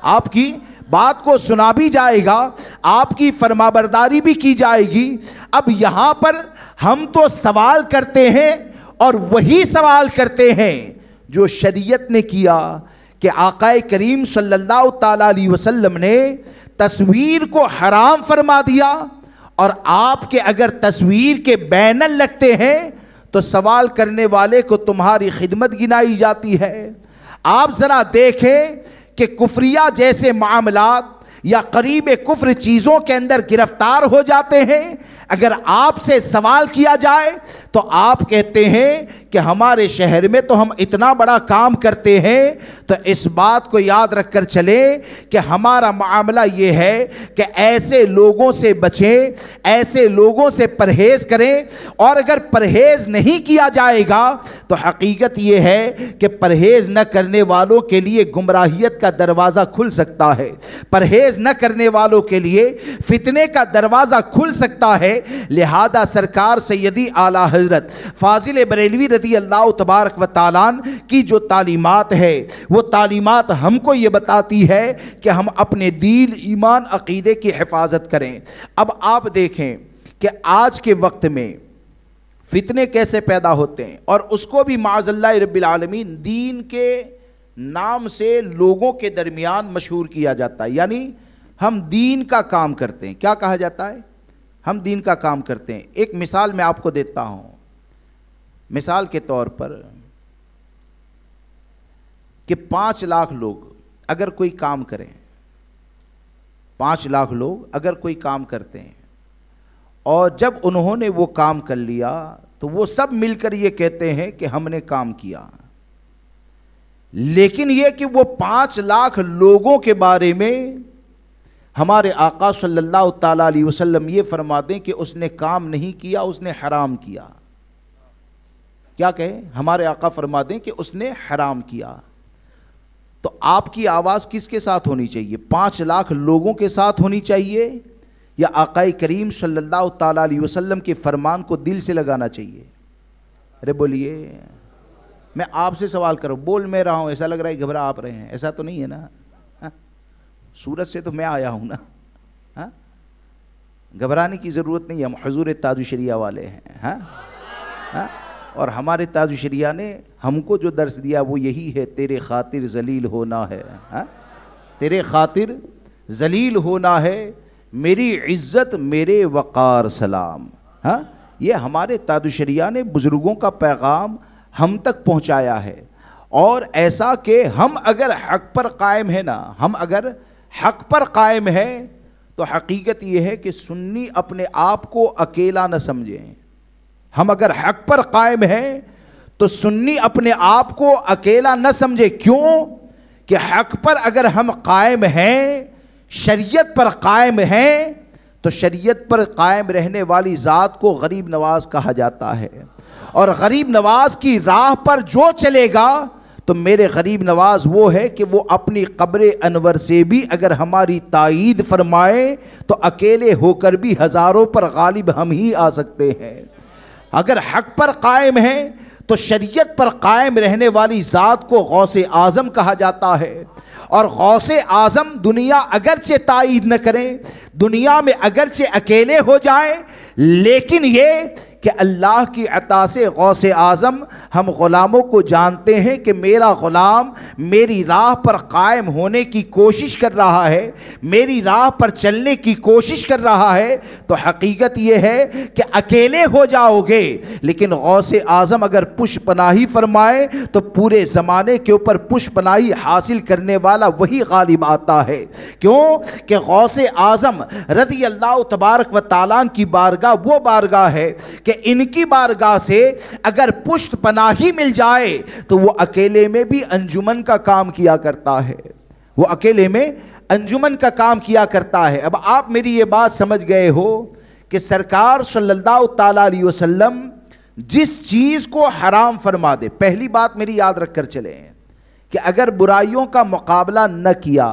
آپ کی بات کو سنا بھی جائے گا، آپ کی فرما برداری بھی کی جائے گی۔ اب یہاں پر ہم تو سوال کرتے ہیں اور وہی سوال کرتے ہیں جو شریعت نے کیا کہ آقا کریم صلی اللہ تعالیٰ علیہ وسلم نے تصویر کو حرام فرما دیا اور آپ کے اگر تصویر کے بینر لگتے ہیں تو سوال کرنے والے کو تمہاری خدمت گنائی جاتی ہے۔ آپ ذرا دیکھیں کہ کفریہ جیسے معاملات یا قریب کفر چیزوں کے اندر گرفتار ہو جاتے ہیں، اگر آپ سے سوال کیا جائے تو آپ کہتے ہیں کہ ہمارے شہر میں تو ہم اتنا بڑا کام کرتے ہیں۔ تو اس بات کو یاد رکھ کر چلیں کہ ہمارا معاملہ یہ ہے کہ ایسے لوگوں سے بچیں، ایسے لوگوں سے پرہیز کریں، اور اگر پرہیز نہیں کیا جائے گا تو حقیقت یہ ہے کہ پرہیز نہ کرنے والوں کے لیے گمراہیت کا دروازہ کھل سکتا ہے، پرہیز نہ کرنے والوں کے لیے فتنے کا دروازہ کھل سکتا ہے۔ لہذا سرکار سیدی اعلیٰ حضرت فاضل بریلوی رضی اللہ تبارک و تعالیٰ کی جو تعلیمات ہے وہ تعلیمات ہم کو یہ بتاتی ہے کہ ہم اپنے دین، ایمان، عقیدے کی حفاظت کریں۔ اب آپ دیکھیں کہ آج کے وقت میں فتنے کیسے پیدا ہوتے ہیں، اور اس کو بھی معاذ اللہ رب العالمین دین کے نام سے لوگوں کے درمیان مشہور کیا جاتا ہے، یعنی ہم دین کا کام کرتے ہیں۔ کیا کہا جاتا ہے؟ ہم دین کا کام کرتے ہیں۔ ایک مثال میں آپ کو دیتا ہوں۔ مثال کے طور پر کہ 5 لاکھ لوگ اگر کوئی کام کریں، 5 لاکھ لوگ اگر کوئی کام کرتے ہیں، اور جب انہوں نے وہ کام کر لیا تو وہ سب مل کر یہ کہتے ہیں کہ ہم نے کام کیا، لیکن یہ کہ وہ 5 لاکھ لوگوں کے بارے میں ہمارے آقا صلی اللہ تعالیٰ علیہ وسلم یہ فرما دیں کہ اس نے کام نہیں کیا، اس نے حرام کیا۔ کیا کہیں؟ ہمارے آقا فرما دیں کہ اس نے حرام کیا، تو آپ کی آواز کس کے ساتھ ہونی چاہیے؟ 5 لاکھ لوگوں کے ساتھ ہونی چاہیے، یا آقا کریم صلی اللہ تعالیٰ علیہ وسلم کے فرمان کو دل سے لگانا چاہیے؟ ارے بولیے، میں آپ سے سوال کروں، بول میں رہا ہوں، ایسا لگ رہا ہے گھبرا آپ رہے ہیں، ایسا تو نہیں ہے نا؟ سورت سے تو میں آیا ہوں نا، گھبرانے کی ضرورت نہیں ہے، ہم حضور تاج الشریعہ والے ہیں، اور ہمارے تاج الشریعہ نے ہم کو جو درس دیا وہ یہی ہے، تیرے خاطر ذلیل ہونا ہے، تیرے خاطر ذلیل ہونا ہے، میری عزت میرے وقار سلام۔ یہ ہمارے تاج الشریعہ نے بزرگوں کا پیغام ہم تک پہنچایا ہے، اور ایسا کہ ہم اگر حق پر قائم ہیں نا، ہم اگر حق پر قائم ہیں تو حقیقت یہ ہے کہ سنی اپنے آپ کو اکیلا نہ سمجھیں۔ ہم اگر حق پر قائم ہیں تو سنی اپنے آپ کو اکیلا نہ سمجھے۔ کیوں؟ کہ حق پر اگر ہم قائم ہیں، شریعت پر قائم ہیں، تو شریعت پر قائم رہنے والی ذات کو غریب نواز کہا جاتا ہے، اور غریب نواز کی راہ پر جو چلے گا تو میرے غریب نواز وہ ہے کہ وہ اپنی قبر انور سے بھی اگر ہماری تائید فرمائے تو اکیلے ہو کر بھی ہزاروں پر غالب ہم ہی آ سکتے ہیں۔ اگر حق پر قائم ہیں تو شریعت پر قائم رہنے والی ذات کو غوث اعظم کہا جاتا ہے، اور غوث اعظم دنیا اگرچہ تائید نہ کریں، دنیا میں اگرچہ اکیلے ہو جائیں، لیکن یہ کہ اللہ کی عطا سے غوث اعظم ہم غلاموں کو جانتے ہیں کہ میرا غلام میری راہ پر قائم ہونے کی کوشش کر رہا ہے، میری راہ پر چلنے کی کوشش کر رہا ہے، تو حقیقت یہ ہے کہ اکیلے ہو جاؤ گے، لیکن غوث اعظم اگر پش پناہی فرمائے تو پورے زمانے کے اوپر پش پناہی حاصل کرنے والا وہی غالب آتا ہے۔ کیوں؟ کہ غوث اعظم رضی اللہ تبارک و تعالیٰ کی بارگاہ وہ بارگاہ ہے کہ ان کی بارگاہ سے اگر پشت پناہی مل جائے تو وہ اکیلے میں بھی انجمن کا کام کیا کرتا ہے، وہ اکیلے میں انجمن کا کام کیا کرتا ہے۔ اب آپ میری یہ بات سمجھ گئے ہو کہ سرکار صلی اللہ تعالیٰ علیہ وسلم جس چیز کو حرام فرما دے، پہلی بات میری یاد رکھ کر چلیں کہ اگر برائیوں کا مقابلہ نہ کیا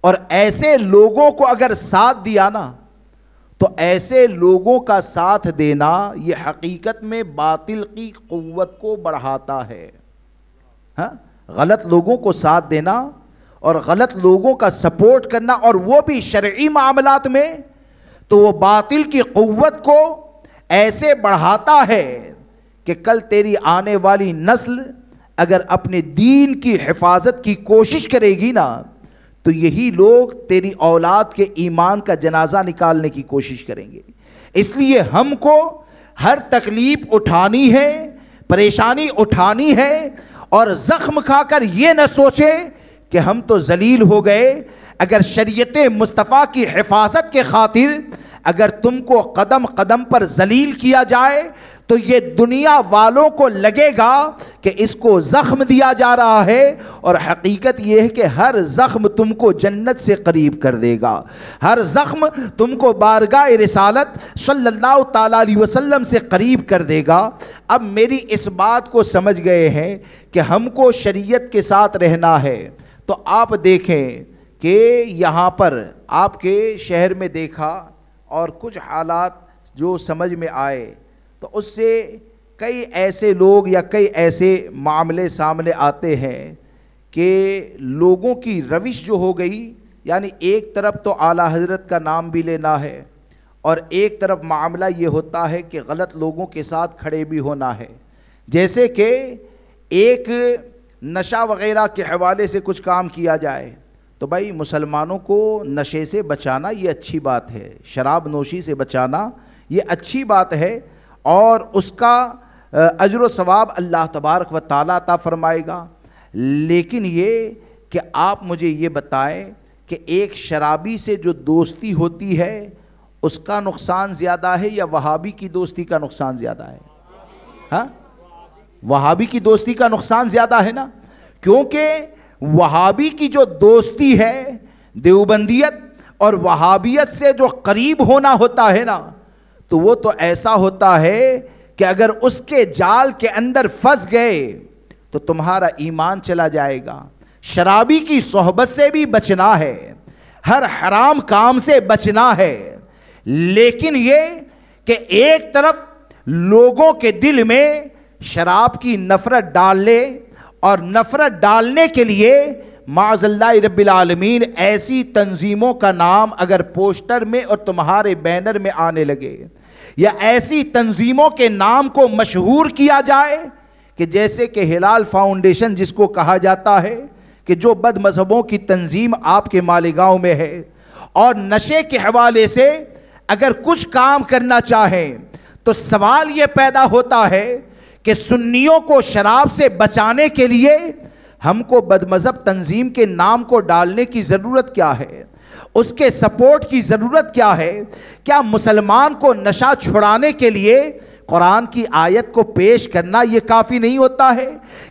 اور ایسے لوگوں کو اگر ساتھ دیا نا، تو ایسے لوگوں کا ساتھ دینا یہ حقیقت میں باطل کی قوت کو بڑھاتا ہے۔ غلط لوگوں کو ساتھ دینا اور غلط لوگوں کا سپورٹ کرنا، اور وہ بھی شرعی معاملات میں، تو وہ باطل کی قوت کو ایسے بڑھاتا ہے کہ کل تیری آنے والی نسل اگر اپنے دین کی حفاظت کی کوشش کرے گی نا، تو یہی لوگ تیری اولاد کے ایمان کا جنازہ نکالنے کی کوشش کریں گے۔ اس لیے ہم کو ہر تکلیف اٹھانی ہے، پریشانی اٹھانی ہے، اور زخم کھا کر یہ نہ سوچے کہ ہم تو ذلیل ہو گئے۔ اگر شریعت مصطفیٰ کی حفاظت کے خاطر اگر تم کو قدم قدم پر ذلیل کیا جائے تو یہ دنیا والوں کو لگے گا کہ اس کو زخم دیا جا رہا ہے، اور حقیقت یہ ہے کہ ہر زخم تم کو جنت سے قریب کر دے گا، ہر زخم تم کو بارگاہ رسالت صلی اللہ تعالیٰ علیہ وسلم سے قریب کر دے گا۔ اب میری اس بات کو سمجھ گئے ہیں کہ ہم کو شریعت کے ساتھ رہنا ہے، تو آپ دیکھیں کہ یہاں پر آپ کے شہر میں دیکھا اور کچھ حالات جو سمجھ میں آئے، تو اس سے کئی ایسے لوگ یا کئی ایسے معاملے سامنے آتے ہیں کہ لوگوں کی روش جو ہو گئی، یعنی ایک طرف تو اعلیٰ حضرت کا نام بھی لینا ہے، اور ایک طرف معاملہ یہ ہوتا ہے کہ غلط لوگوں کے ساتھ کھڑے بھی ہونا ہے۔ جیسے کہ ایک نشہ وغیرہ کے حوالے سے کچھ کام کیا جائے تو بھائی مسلمانوں کو نشے سے بچانا یہ اچھی بات ہے، شراب نوشی سے بچانا یہ اچھی بات ہے، اور اس کا اجر و ثواب اللہ تبارک و تعالیٰ عطا فرمائے گا۔ لیکن یہ کہ آپ مجھے یہ بتائیں کہ ایک شرابی سے جو دوستی ہوتی ہے اس کا نقصان زیادہ ہے یا وہابی کی دوستی کا نقصان زیادہ ہے؟ ہاں، وہابی کی دوستی کا نقصان زیادہ ہے نا، کیونکہ وہابی کی جو دوستی ہے، دیوبندیت اور وہابیت سے جو قریب ہونا ہوتا ہے نا، تو وہ تو ایسا ہوتا ہے کہ اگر اس کے جال کے اندر پھنس گئے تو تمہارا ایمان چلا جائے گا۔ شرابی کی صحبت سے بھی بچنا ہے، ہر حرام کام سے بچنا ہے، لیکن یہ کہ ایک طرف لوگوں کے دل میں شراب کی نفرت ڈال لے، اور نفرت ڈالنے کے لیے معاذ اللہ رب العالمین ایسی تنظیموں کا نام اگر پوسٹر میں اور تمہارے بینر میں آنے لگے، یا ایسی تنظیموں کے نام کو مشہور کیا جائے کہ جیسے کہ ہلال فاؤنڈیشن جس کو کہا جاتا ہے، کہ جو بد مذہبوں کی تنظیم آپ کے مالیگاؤں میں ہے، اور نشے کے حوالے سے اگر کچھ کام کرنا چاہیں تو سوال یہ پیدا ہوتا ہے کہ سنیوں کو شراب سے بچانے کے لیے ہم کو بد مذہب تنظیم کے نام کو ڈالنے کی ضرورت کیا ہے؟ اس کے سپورٹ کی ضرورت کیا ہے؟ کیا مسلمان کو نشہ چھڑانے کے لیے قرآن کی آیت کو پیش کرنا یہ کافی نہیں ہوتا ہے؟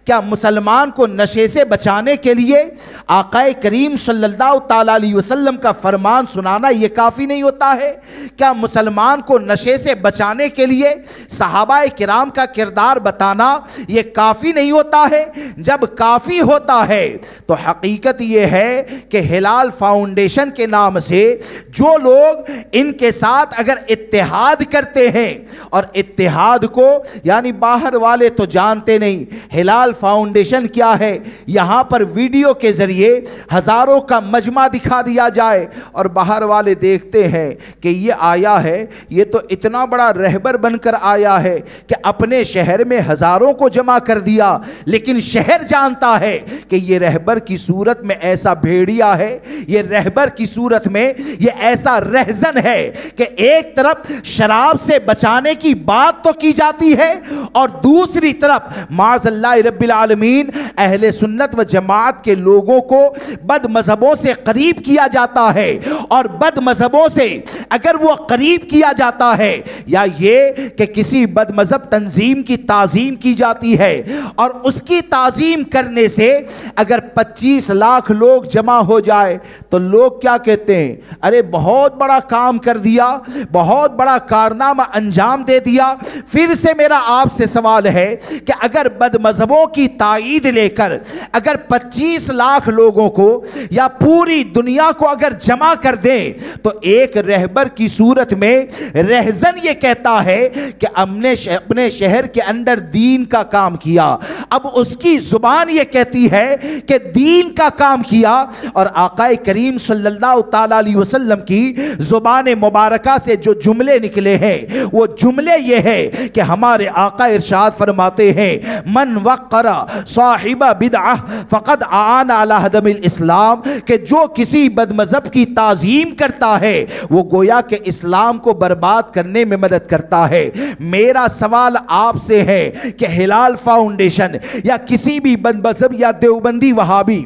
کیا مسلمان کو نشے سے بچانے کے لیے آقا کریم صلی اللہ تعالیٰ علیہ وسلم کا فرمان سنانا یہ کافی نہیں ہوتا ہے؟ کیا مسلمان کو نشے سے بچانے کے لیے صحابہ کرام کا کردار بتانا یہ کافی نہیں ہوتا ہے؟ جب کافی ہوتا ہے تو حقیقت یہ ہے کہ ہلال فاؤنڈیشن کے نام سے جو لوگ ان کے ساتھ اگر اتحاد کرتے ہیں، اور اتحاد کو یعنی باہر والے تو جانتے نہیں ہلال فاؤنڈیشن کیا ہے، یہاں پر ویڈیو کے ذریعے ہزاروں کا مجمع دکھا دیا جائے اور باہر والے دیکھتے ہیں کہ یہ آیا ہے، یہ تو اتنا بڑا رہبر بن کر آیا ہے کہ اپنے شہر میں ہزاروں کو جمع کر دیا، لیکن شہر جانتا ہے کہ یہ رہبر کی صورت میں ایسا بھیڑیا ہے، یہ رہبر کی صورت میں یہ ایسا رہزن ہے کہ ایک طرف شراب سے بچانے کی بات تو کی جاتی ہے، اور دوسری طرف معاذ اللہ رب العالمین اہل سنت و جماعت کے لوگوں کو بد مذہبوں سے قریب کیا جاتا ہے، اور بد مذہبوں سے اگر وہ قریب کیا جاتا ہے یا یہ کہ کسی بد مذہب تنظیم کی تعظیم کی جاتی ہے، اور اس کی تعظیم کرنے سے اگر 25 لاکھ لوگ جمع ہو جائے تو لوگ کیا کہتے ہیں؟ ارے بہت بڑا کام کر دیا، بہت بڑا کارنامہ انجام دے دیا۔ پھر سے میرا آپ سے سوال ہے کہ اگر بد مذہبوں کی تائید لے کر اگر 25 لاکھ لوگوں کو یا پوری دنیا کو اگر جمع کر دیں تو ایک رہبر کی صورت میں رہزن یہ کہتا ہے کہ ہم نے اپنے شہر کے اندر دین کا کام کیا، اب اس کی زبان یہ کہتی ہے کہ دین کا کام کیا، اور آقا کریم صلی اللہ تعالی علیہ وسلم کی زبان مبارکہ سے جو جملے نکلے ہیں وہ جملے یہ ہے کہ ہمارے آقا ارشاد فرماتے ہیں من وقر صاحب بدعہ فقد اعان علی ہدم الاسلام، کہ جو کسی بد مذہب کی تعظیم کرتا ہے وہ گویا کہ اسلام کو برباد کرنے میں مدد کرتا ہے۔ میرا سوال آپ سے ہے کہ ہلال فاؤنڈیشن یا کسی بھی بد مذہب یا دیوبندی وہابی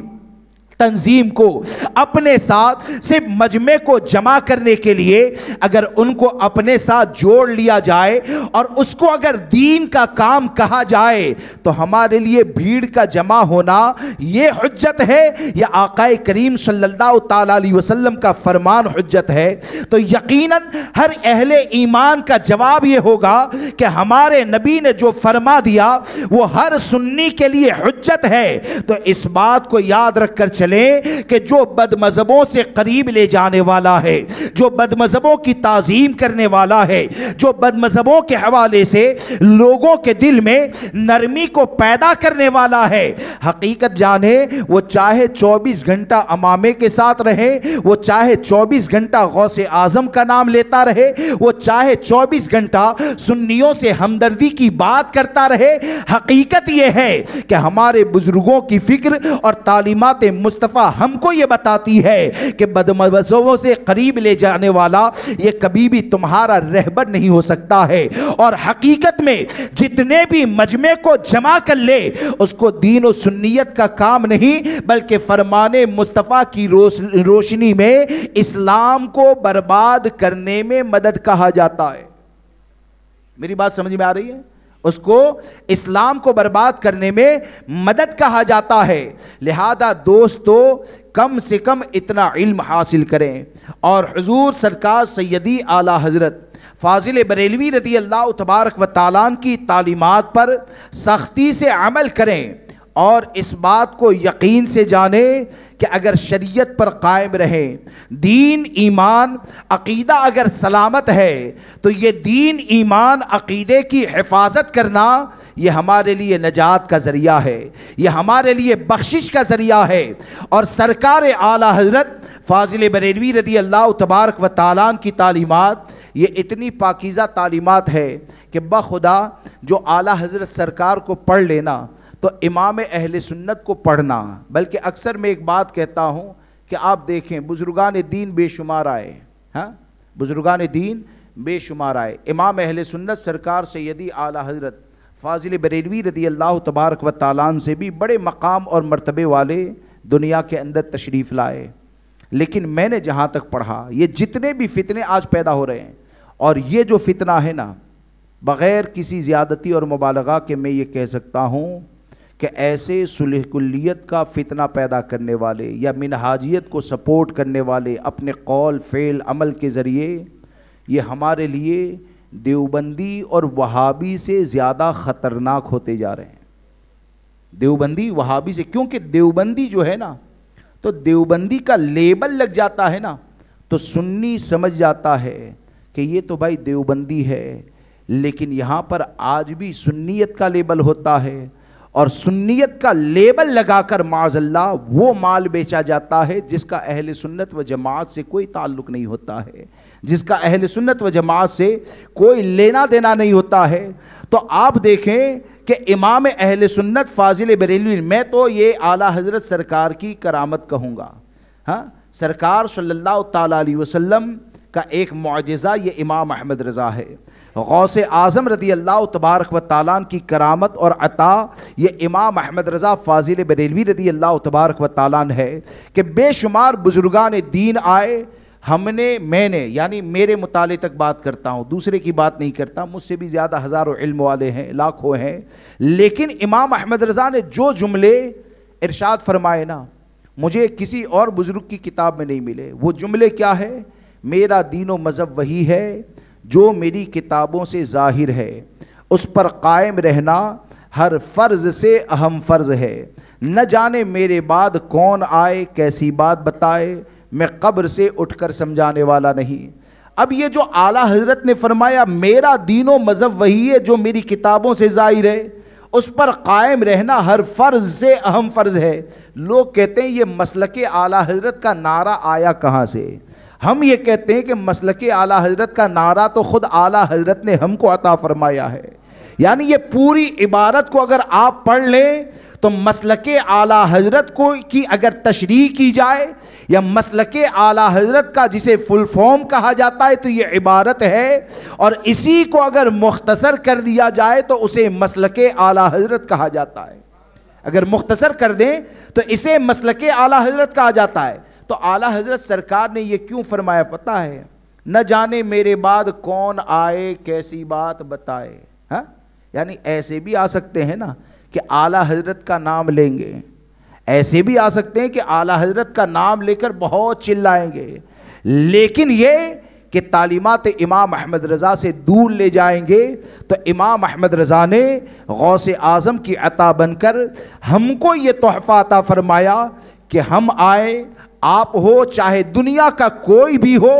تنظیم کو اپنے ساتھ صرف مجمع کو جمع کرنے کے لیے اگر ان کو اپنے ساتھ جوڑ لیا جائے اور اس کو اگر دین کا کام کہا جائے تو ہمارے لیے بھیڑ کا جمع ہونا یہ حجت ہے یا آقا کریم صلی اللہ تعالی علیہ وسلم کا فرمان حجت ہے؟ تو یقیناً ہر اہل ایمان کا جواب یہ ہوگا کہ ہمارے نبی نے جو فرما دیا وہ ہر سنی کے لیے حجت ہے۔ تو اس بات کو یاد رکھ کر چلیں کہ جو بد مذہبوں سے قریب لے جانے والا ہے، جو بد مذہبوں کی تعظیم کرنے والا ہے، جو بد مذہبوں کے حوالے سے لوگوں کے دل میں نرمی کو پیدا کرنے والا ہے، حقیقت جانے وہ چاہے 24 گھنٹہ امامے کے ساتھ رہے، وہ چاہے 24 گھنٹہ غوث اعظم کا نام لیتا رہے، وہ چاہے 24 گھنٹہ سنیوں سے ہمدردی کی بات کرتا رہے، حقیقت یہ ہے کہ ہمارے بزرگوں کی فکر اور تعلیمات مصطفیٰ ہم کو یہ بتاتی ہے کہ بد مذہبوں سے قریب لے جانے والا یہ کبھی بھی تمہارا رہبر نہیں ہو سکتا ہے، اور حقیقت میں جتنے بھی مجمع کو جمع کر لے اس کو دین و سنیت کا کام نہیں بلکہ فرمان مصطفیٰ کی روشنی میں اسلام کو برباد کرنے میں مدد کہا جاتا ہے۔ میری بات سمجھ میں آ رہی ہے؟ اس کو اسلام کو برباد کرنے میں مدد کہا جاتا ہے۔ لہذا دوستو کم سے کم اتنا علم حاصل کریں اور حضور سرکار سیدی اعلیٰ حضرت فاضل بریلوی رضی اللہ تبارک و تعالیٰ کی تعلیمات پر سختی سے عمل کریں، اور اس بات کو یقین سے جانیں کہ اگر شریعت پر قائم رہیں، دین ایمان عقیدہ اگر سلامت ہے تو یہ دین ایمان عقیدے کی حفاظت کرنا یہ ہمارے لیے نجات کا ذریعہ ہے، یہ ہمارے لیے بخشش کا ذریعہ ہے۔ اور سرکار اعلیٰ حضرت فاضل بریلوی رضی اللہ تبارک و تعالیٰ کی تعلیمات یہ اتنی پاکیزہ تعلیمات ہے کہ بخدا جو اعلیٰ حضرت سرکار کو پڑھ لینا تو امام اہل سنت کو پڑھنا۔ بلکہ اکثر میں ایک بات کہتا ہوں کہ آپ دیکھیں بزرگان دین بے شمار آئے، بزرگان دین بے شمار آئے، امام اہل سنت سرکار سیدی اعلیٰ حضرت فاضل بریلوی رضی اللہ تبارک و تعالیٰ سے بھی بڑے مقام اور مرتبے والے دنیا کے اندر تشریف لائے، لیکن میں نے جہاں تک پڑھا یہ جتنے بھی فتنے آج پیدا ہو رہے ہیں، اور یہ جو فتنہ ہے نا، بغیر کسی زیادتی اور مبالغہ کے میں یہ کہہ سکتا ہوں کہ ایسے صلح کلیت کا فتنہ پیدا کرنے والے یا منہاجیت کو سپورٹ کرنے والے اپنے قول فعل عمل کے ذریعے یہ ہمارے لیے دیوبندی اور وہابی سے زیادہ خطرناک ہوتے جا رہے ہیں۔ دیوبندی وہابی سے، کیونکہ دیوبندی جو ہے نا تو دیوبندی کا لیبل لگ جاتا ہے نا تو سنی سمجھ جاتا ہے کہ یہ تو بھائی دیوبندی ہے، لیکن یہاں پر آج بھی سنیت کا لیبل ہوتا ہے، اور سنیت کا لیبل لگا کر معاذ اللہ وہ مال بیچا جاتا ہے جس کا اہل سنت و جماعت سے کوئی تعلق نہیں ہوتا ہے، جس کا اہل سنت و جماعت سے کوئی لینا دینا نہیں ہوتا ہے۔ تو آپ دیکھیں کہ امام اہل سنت فاضل بریلوی، میں تو یہ اعلیٰ حضرت سرکار کی کرامت کہوں گا، سرکار صلی اللہ تعالیٰ علیہ وسلم کا ایک معجزہ یہ امام احمد رضا ہے، غوث اعظم رضی اللہ تبارک و تعالیٰ کی کرامت اور عطا یہ امام احمد رضا فاضل بریلوی رضی اللہ تبارک و تعالیٰ ہے کہ بے شمار بزرگان دین آئے۔ میں نے یعنی میرے مطالعے تک بات کرتا ہوں، دوسرے کی بات نہیں کرتا، مجھ سے بھی زیادہ ہزاروں علم والے ہیں، لاکھوں ہیں، لیکن امام احمد رضا نے جو جملے ارشاد فرمائے نا مجھے کسی اور بزرگ کی کتاب میں نہیں ملے۔ وہ جملے کیا ہے؟ میرا دین و مذہب وہی ہے جو میری کتابوں سے ظاہر ہے، اس پر قائم رہنا ہر فرض سے اہم فرض ہے، نہ جانے میرے بعد کون آئے کیسی بات بتائے، میں قبر سے اٹھ کر سمجھانے والا نہیں۔ اب یہ جو اعلیٰ حضرت نے فرمایا میرا دین و مذہب وہی ہے جو میری کتابوں سے ظاہر ہے، اس پر قائم رہنا ہر فرض سے اہم فرض ہے۔ لوگ کہتے ہیں یہ مسلک اعلیٰ حضرت کا نعرہ آیا کہاں سے؟ ہم یہ کہتے ہیں کہ مسلک اعلیٰ حضرت کا نعرہ تو خود اعلیٰ حضرت نے ہم کو عطا فرمایا ہے۔ یعنی یہ پوری عبارت کو اگر آپ پڑھ لیں تو مسلک اعلیٰ حضرت کو کی اگر تشریح کی جائے یا مسلک اعلیٰ حضرت کا جسے فل فارم کہا جاتا ہے تو یہ عبارت ہے، اور اسی کو اگر مختصر کر دیا جائے تو اسے مسلک اعلیٰ حضرت کہا جاتا ہے۔ اگر مختصر کر دیں تو اسے مسلک اعلیٰ حضرت کہا جاتا ہے۔ تو اعلیٰ حضرت سرکار نے یہ کیوں فرمایا پتہ ہے؟ نہ جانے میرے بعد کون آئے کیسی بات بتائے۔ ہاں، یعنی ایسے بھی آ سکتے ہیں نا کہ اعلیٰ حضرت کا نام لیں گے، ایسے بھی آ سکتے ہیں کہ اعلیٰ حضرت کا نام لے کر بہت چلائیں گے، لیکن یہ کہ تعلیمات امام احمد رضا سے دور لے جائیں گے۔ تو امام احمد رضا نے غوث اعظم کی عطا بن کر ہم کو یہ تحفہ عطا فرمایا کہ ہم آئے، آپ ہو چاہے دنیا کا کوئی بھی ہو،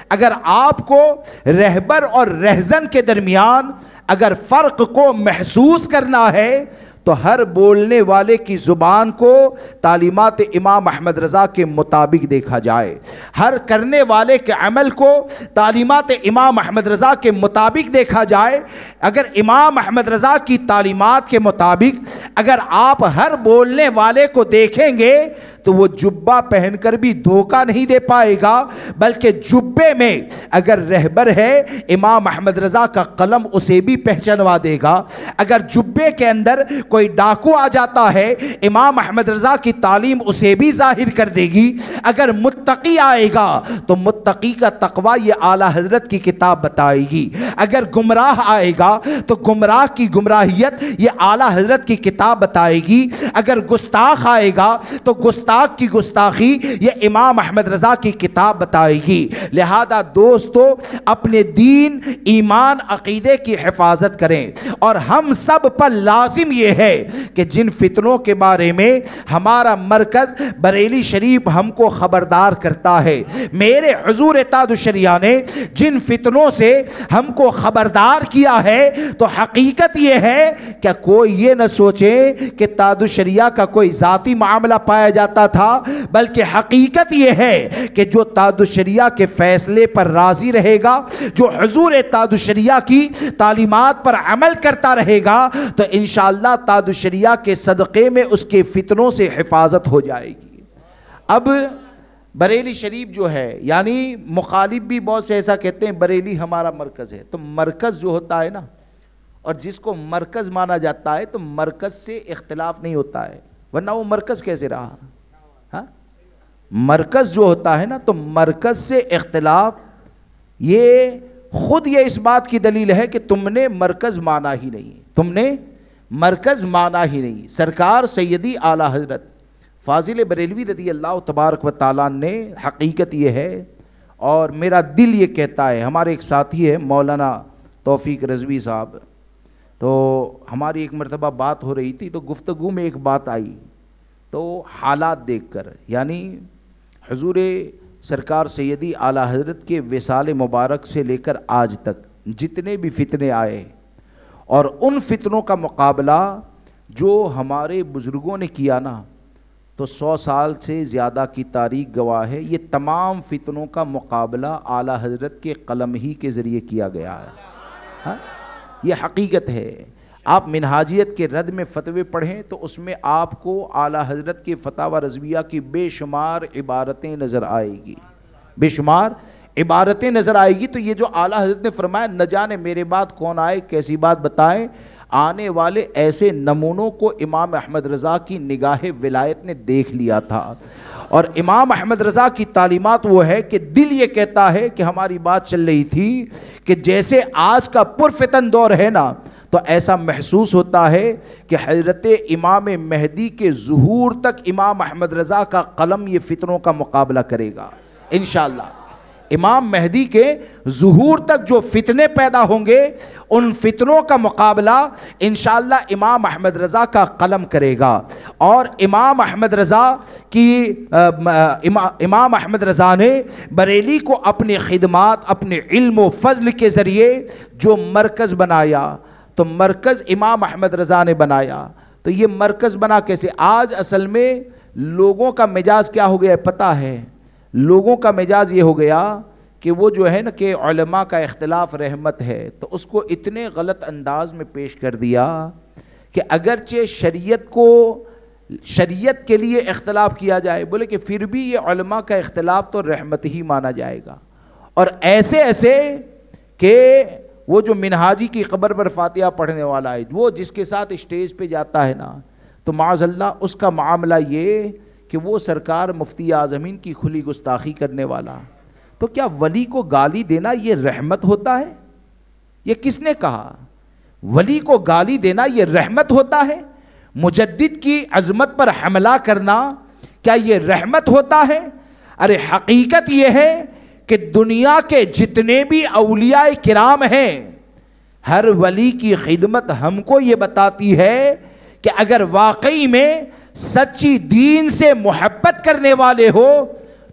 اگر آپ کو رہبر اور رہزن کے درمیان اگر فرق کو محسوس کرنا ہے تو ہر بولنے والے کی زبان کو تعلیمات امام احمد رضا کے مطابق دیکھا جائے، ہر کرنے والے کے عمل کو تعلیمات امام احمد رضا کے مطابق دیکھا جائے۔ اگر امام احمد رضا کی تعلیمات کے مطابق اگر آپ ہر بولنے والے کو دیکھیں گے تو وہ جبہ پہن کر بھی دھوکہ نہیں دے پائے گا، بلکہ جبے میں اگر رہبر ہے امام احمد رضا کا قلم اسے بھی پہچانوا دے گا، اگر جبے کے اندر کوئی ڈاکو آ جاتا ہے امام احمد رضا کی تعلیم اسے بھی ظاہر کر دے گی، اگر متقی آئے گا تو متقی کا تقوی یہ اعلیٰ حضرت کی کتاب بتائے گی، اگر گمراہ آئے گا تو گمراہ کی گمراہیت یہ اعلیٰ حضرت کی کتاب بتائے گی، اگر گستاخ آئے گا تو گستاخ کی گستاخی یہ امام احمد رضا کی کتاب بتائے گی۔ لہذا دوستو اپنے دین ایمان عقیدے کی حفاظت کریں، اور ہم سب پر لازم یہ ہے کہ جن فتنوں کے بارے میں ہمارا مرکز بریلی شریف ہم کو خبردار کرتا ہے، میرے حضور تاج الشریعہ نے جن فتنوں سے ہم کو خبردار کیا ہے، تو حقیقت یہ ہے کہ کوئی یہ نہ سوچے کہ تاج الشریعہ کا کوئی ذاتی معاملہ پایا جاتا تھا، بلکہ حقیقت یہ ہے کہ جو تاج الشریعہ کے فیصلے پر راضی رہے گا، جو حضور تاج الشریعہ کی تعلیمات پر عمل کرتا رہے گا، تو انشاءاللہ تاج الشریعہ کے صدقے میں اس کے فتنوں سے حفاظت ہو جائے گی۔ اب بریلی شریف جو ہے، یعنی مخالف بھی بہت سے ایسا کہتے ہیں بریلی ہمارا مرکز ہے، تو مرکز جو ہوتا ہے نا، اور جس کو مرکز مانا جاتا ہے تو مرکز سے اختلاف نہیں ہوتا ہے، ورنہ وہ مرکز کیسے رہا؟ ہاں، مرکز جو ہوتا ہے نا تو مرکز سے اختلاف یہ خود یہ اس بات کی دلیل ہے کہ تم نے مرکز مانا ہی نہیں، تم نے مرکز مانا ہی نہیں۔ سرکار سیدی اعلیٰ حضرت فاضل بریلوی رضی اللہ تبارک و تعالیٰ نے، حقیقت یہ ہے اور میرا دل یہ کہتا ہے، ہمارے ایک ساتھی ہے مولانا توفیق رضوی صاحب، تو ہماری ایک مرتبہ بات ہو رہی تھی تو گفتگو میں ایک بات آئی، تو حالات دیکھ کر، یعنی حضور سرکار سیدی اعلیٰ حضرت کے وصال مبارک سے لے کر آج تک جتنے بھی فتنے آئے اور ان فتنوں کا مقابلہ جو ہمارے بزرگوں نے کیا نا، تو 100 سال سے زیادہ کی تاریخ گواہ ہے، یہ تمام فتنوں کا مقابلہ اعلیٰ حضرت کے قلم ہی کے ذریعے کیا گیا ہے۔ ہاں، یہ حقیقت ہے۔ آپ منہاجیت کے رد میں فتوے پڑھیں تو اس میں آپ کو اعلیٰ حضرت کے فتاوی رضویہ کی بے شمار عبارتیں نظر آئے گی، بے شمار عبارتیں نظر آئے گی۔ تو یہ جو اعلیٰ حضرت نے فرمایا نہ جانے میرے بعد کون آئے کیسی بات بتائیں، آنے والے ایسے نمونوں کو امام احمد رضا کی نگاہ ولایت نے دیکھ لیا تھا، اور امام احمد رضا کی تعلیمات وہ ہے کہ دل یہ کہتا ہے کہ ہماری بات چل رہی تھی کہ جیسے آج کا پرفتن دور ہے نا، تو ایسا محسوس ہوتا ہے کہ حضرت امام مہدی کے ظہور تک امام احمد رضا کا قلم یہ فتنوں کا مقابلہ کرے گا انشاءاللہ۔ امام مہدی کے ظہور تک جو فتنے پیدا ہوں گے ان فتنوں کا مقابلہ انشاءاللہ امام احمد رضا کا قلم کرے گا، اور امام احمد رضا کی امام احمد رضا نے بریلی کو اپنی خدمات، اپنے علم و فضل کے ذریعے جو مرکز بنایا، تو مرکز امام احمد رضا نے بنایا. تو یہ مرکز بنا کیسے؟ آج اصل میں لوگوں کا مزاج کیا ہو گیا ہے پتہ ہے؟ لوگوں کا مزاج یہ ہو گیا کہ وہ جو ہے نا کہ علماء کا اختلاف رحمت ہے، تو اس کو اتنے غلط انداز میں پیش کر دیا کہ اگرچہ شریعت کے لیے اختلاف کیا جائے، بولے کہ پھر بھی یہ علماء کا اختلاف تو رحمت ہی مانا جائے گا. اور ایسے کہ وہ جو منہاجی کی قبر پر فاتحہ پڑھنے والا ہے، وہ جس کے ساتھ اسٹیج پہ جاتا ہے نا، تو معاذ اللہ اس کا معاملہ یہ کہ وہ سرکار مفتی اعظمین کی کھلی گستاخی کرنے والا. تو کیا ولی کو گالی دینا یہ رحمت ہوتا ہے؟ یہ کس نے کہا؟ ولی کو گالی دینا یہ رحمت ہوتا ہے؟ مجدد کی عظمت پر حملہ کرنا کیا یہ رحمت ہوتا ہے؟ ارے حقیقت یہ ہے کہ دنیا کے جتنے بھی اولیاء کرام ہیں، ہر ولی کی خدمت ہم کو یہ بتاتی ہے کہ اگر واقعی میں سچی دین سے محبت کرنے والے ہو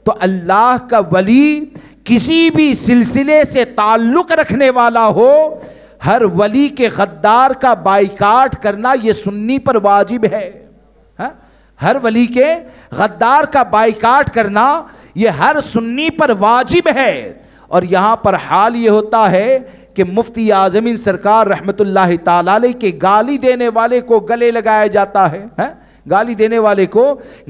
تو اللہ کا ولی کسی بھی سلسلے سے تعلق رکھنے والا ہو، ہر ولی کے غدار کا بائیکاٹ کرنا یہ سنی پر واجب ہے. ہر ولی کے غدار کا بائیکاٹ کرنا یہ ہر سنی پر واجب ہے. اور یہاں پر حال یہ ہوتا ہے کہ مفتی اعظمین سرکار رحمت اللہ تعالی علیہ کے گالی دینے والے کو گلے لگایا جاتا ہے، گالی دینے والے کو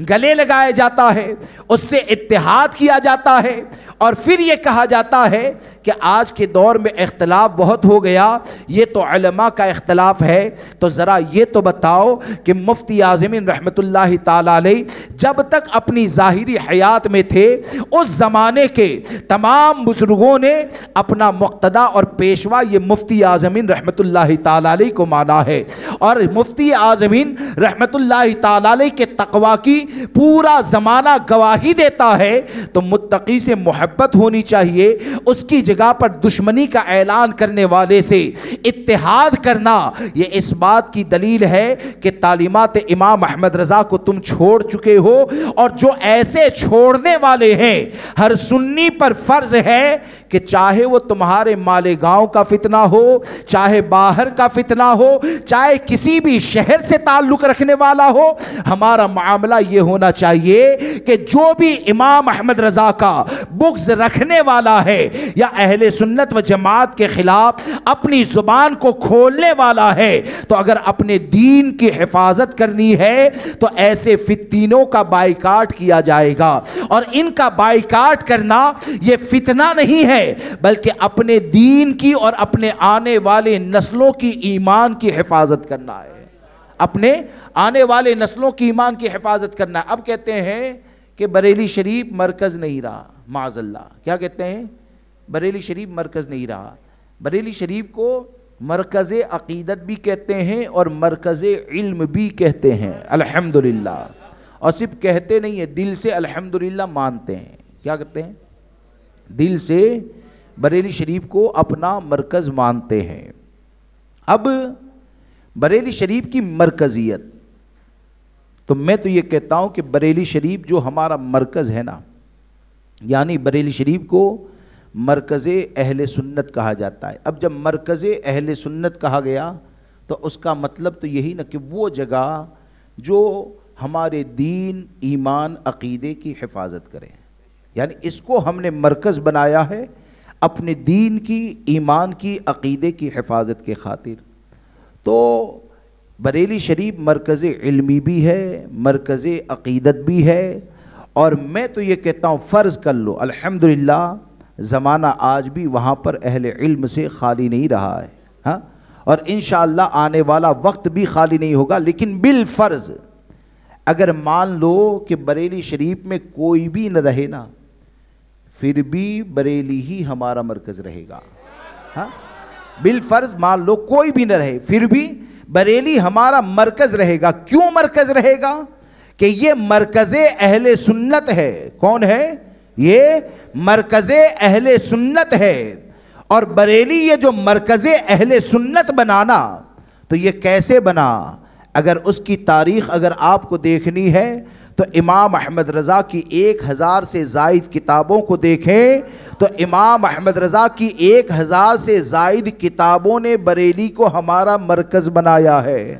گلے لگایا جاتا ہے، اس سے اتحاد کیا جاتا ہے، اور پھر یہ کہا جاتا ہے کہ آج کے دور میں اختلاف بہت ہو گیا، یہ تو علماء کا اختلاف ہے. تو ذرا یہ تو بتاؤ کہ مفتی اعظمین رحمت اللہ تعالی علیہ جب تک اپنی ظاہری حیات میں تھے، اس زمانے کے تمام بزرگوں نے اپنا مقتدا اور پیشوا یہ مفتی اعظمین رحمت اللہ تعالی علیہ کو مانا ہے. اور مفتی اعظمین رحمت اللہ تعالی علیہ کے تقوی کی پورا زمانہ گواہی دیتا ہے. تو متقی سے محبت ہونی چاہیے، اس کی جگہ پر دشمنی کا اعلان کرنے والے سے اتحاد کرنا یہ اس بات کی دلیل ہے کہ تعلیمات امام احمد رضا کو تم چھوڑ چکے ہو. اور جو ایسے چھوڑنے والے ہیں، ہر سنی پر فرض ہے کہ چاہے وہ تمہارے مالیگاؤں کا فتنہ ہو، چاہے باہر کا فتنہ ہو، چاہے کسی بھی شہر سے تعلق رکھنے والا ہو، ہمارا معاملہ یہ ہونا چاہیے کہ جو بھی امام احمد رضا کا بغض رکھنے والا ہے یا اہل سنت و جماعت کے خلاف اپنی زبان کو کھولنے والا ہے، تو اگر اپنے دین کی حفاظت کرنی ہے تو ایسے فتنوں کا بائیکاٹ کیا جائے گا. اور ان کا بائیکاٹ کرنا یہ فتنہ نہیں ہے، بلکہ اپنے دین کی اور اپنے آنے والے نسلوں کی ایمان کی حفاظت کرنا ہے، اپنے آنے والے نسلوں کی ایمان کی حفاظت کرنا ہے. اب کہتے ہیں کہ بریلی شریف مرکز نہیں رہا، معاذ اللہ. کیا کہتے ہیں؟ بریلی شریف مرکز نہیں رہا. بریلی شریف کو مرکز عقیدت بھی کہتے ہیں اور مرکز علم بھی کہتے ہیں، الحمدللہ. اور صرف کہتے نہیں ہیں، دل سے الحمدللہ مانتے ہیں. کیا کہتے ہیں؟ دل سے بریلی شریف کو اپنا مرکز مانتے ہیں. اب بریلی شریف کی مرکزیت، تو میں تو یہ کہتا ہوں کہ بریلی شریف جو ہمارا مرکز ہے نا، یعنی بریلی شریف کو مرکز اہل سنت کہا جاتا ہے. اب جب مرکز اہل سنت کہا گیا تو اس کا مطلب تو یہی نا کہ وہ جگہ جو ہمارے دین، ایمان، عقیدے کی حفاظت کرے. یعنی اس کو ہم نے مرکز بنایا ہے اپنے دین کی، ایمان کی، عقیدے کی حفاظت کے خاطر. تو بریلی شریف مرکز علمی بھی ہے، مرکز عقیدت بھی ہے. اور میں تو یہ کہتا ہوں فرض کر لو، الحمدللہ زمانہ آج بھی وہاں پر اہل علم سے خالی نہیں رہا ہے، ہاں، اور انشاءاللہ آنے والا وقت بھی خالی نہیں ہوگا. لیکن بالفرض اگر مان لو کہ بریلی شریف میں کوئی بھی نہ رہے نا، پھر بھی بریلی ہی ہمارا مرکز رہے گا. ہاں، بالفرض مان لو کوئی بھی نہ رہے، پھر بھی بریلی ہمارا مرکز رہے گا. کیوں مرکز رہے گا؟ کہ یہ مرکز اہل سنت ہے. کون ہے؟ یہ مرکز اہل سنت ہے. اور بریلی یہ جو مرکز اہل سنت بنانا، تو یہ کیسے بنا؟ اگر اس کی تاریخ اگر آپ کو دیکھنی ہے تو امام احمد رضا کی 1000 سے زائد کتابوں کو دیکھیں تو امام احمد رضا کی 1000 سے زائد کتابوں نے بریلی کو ہمارا مرکز بنایا ہے۔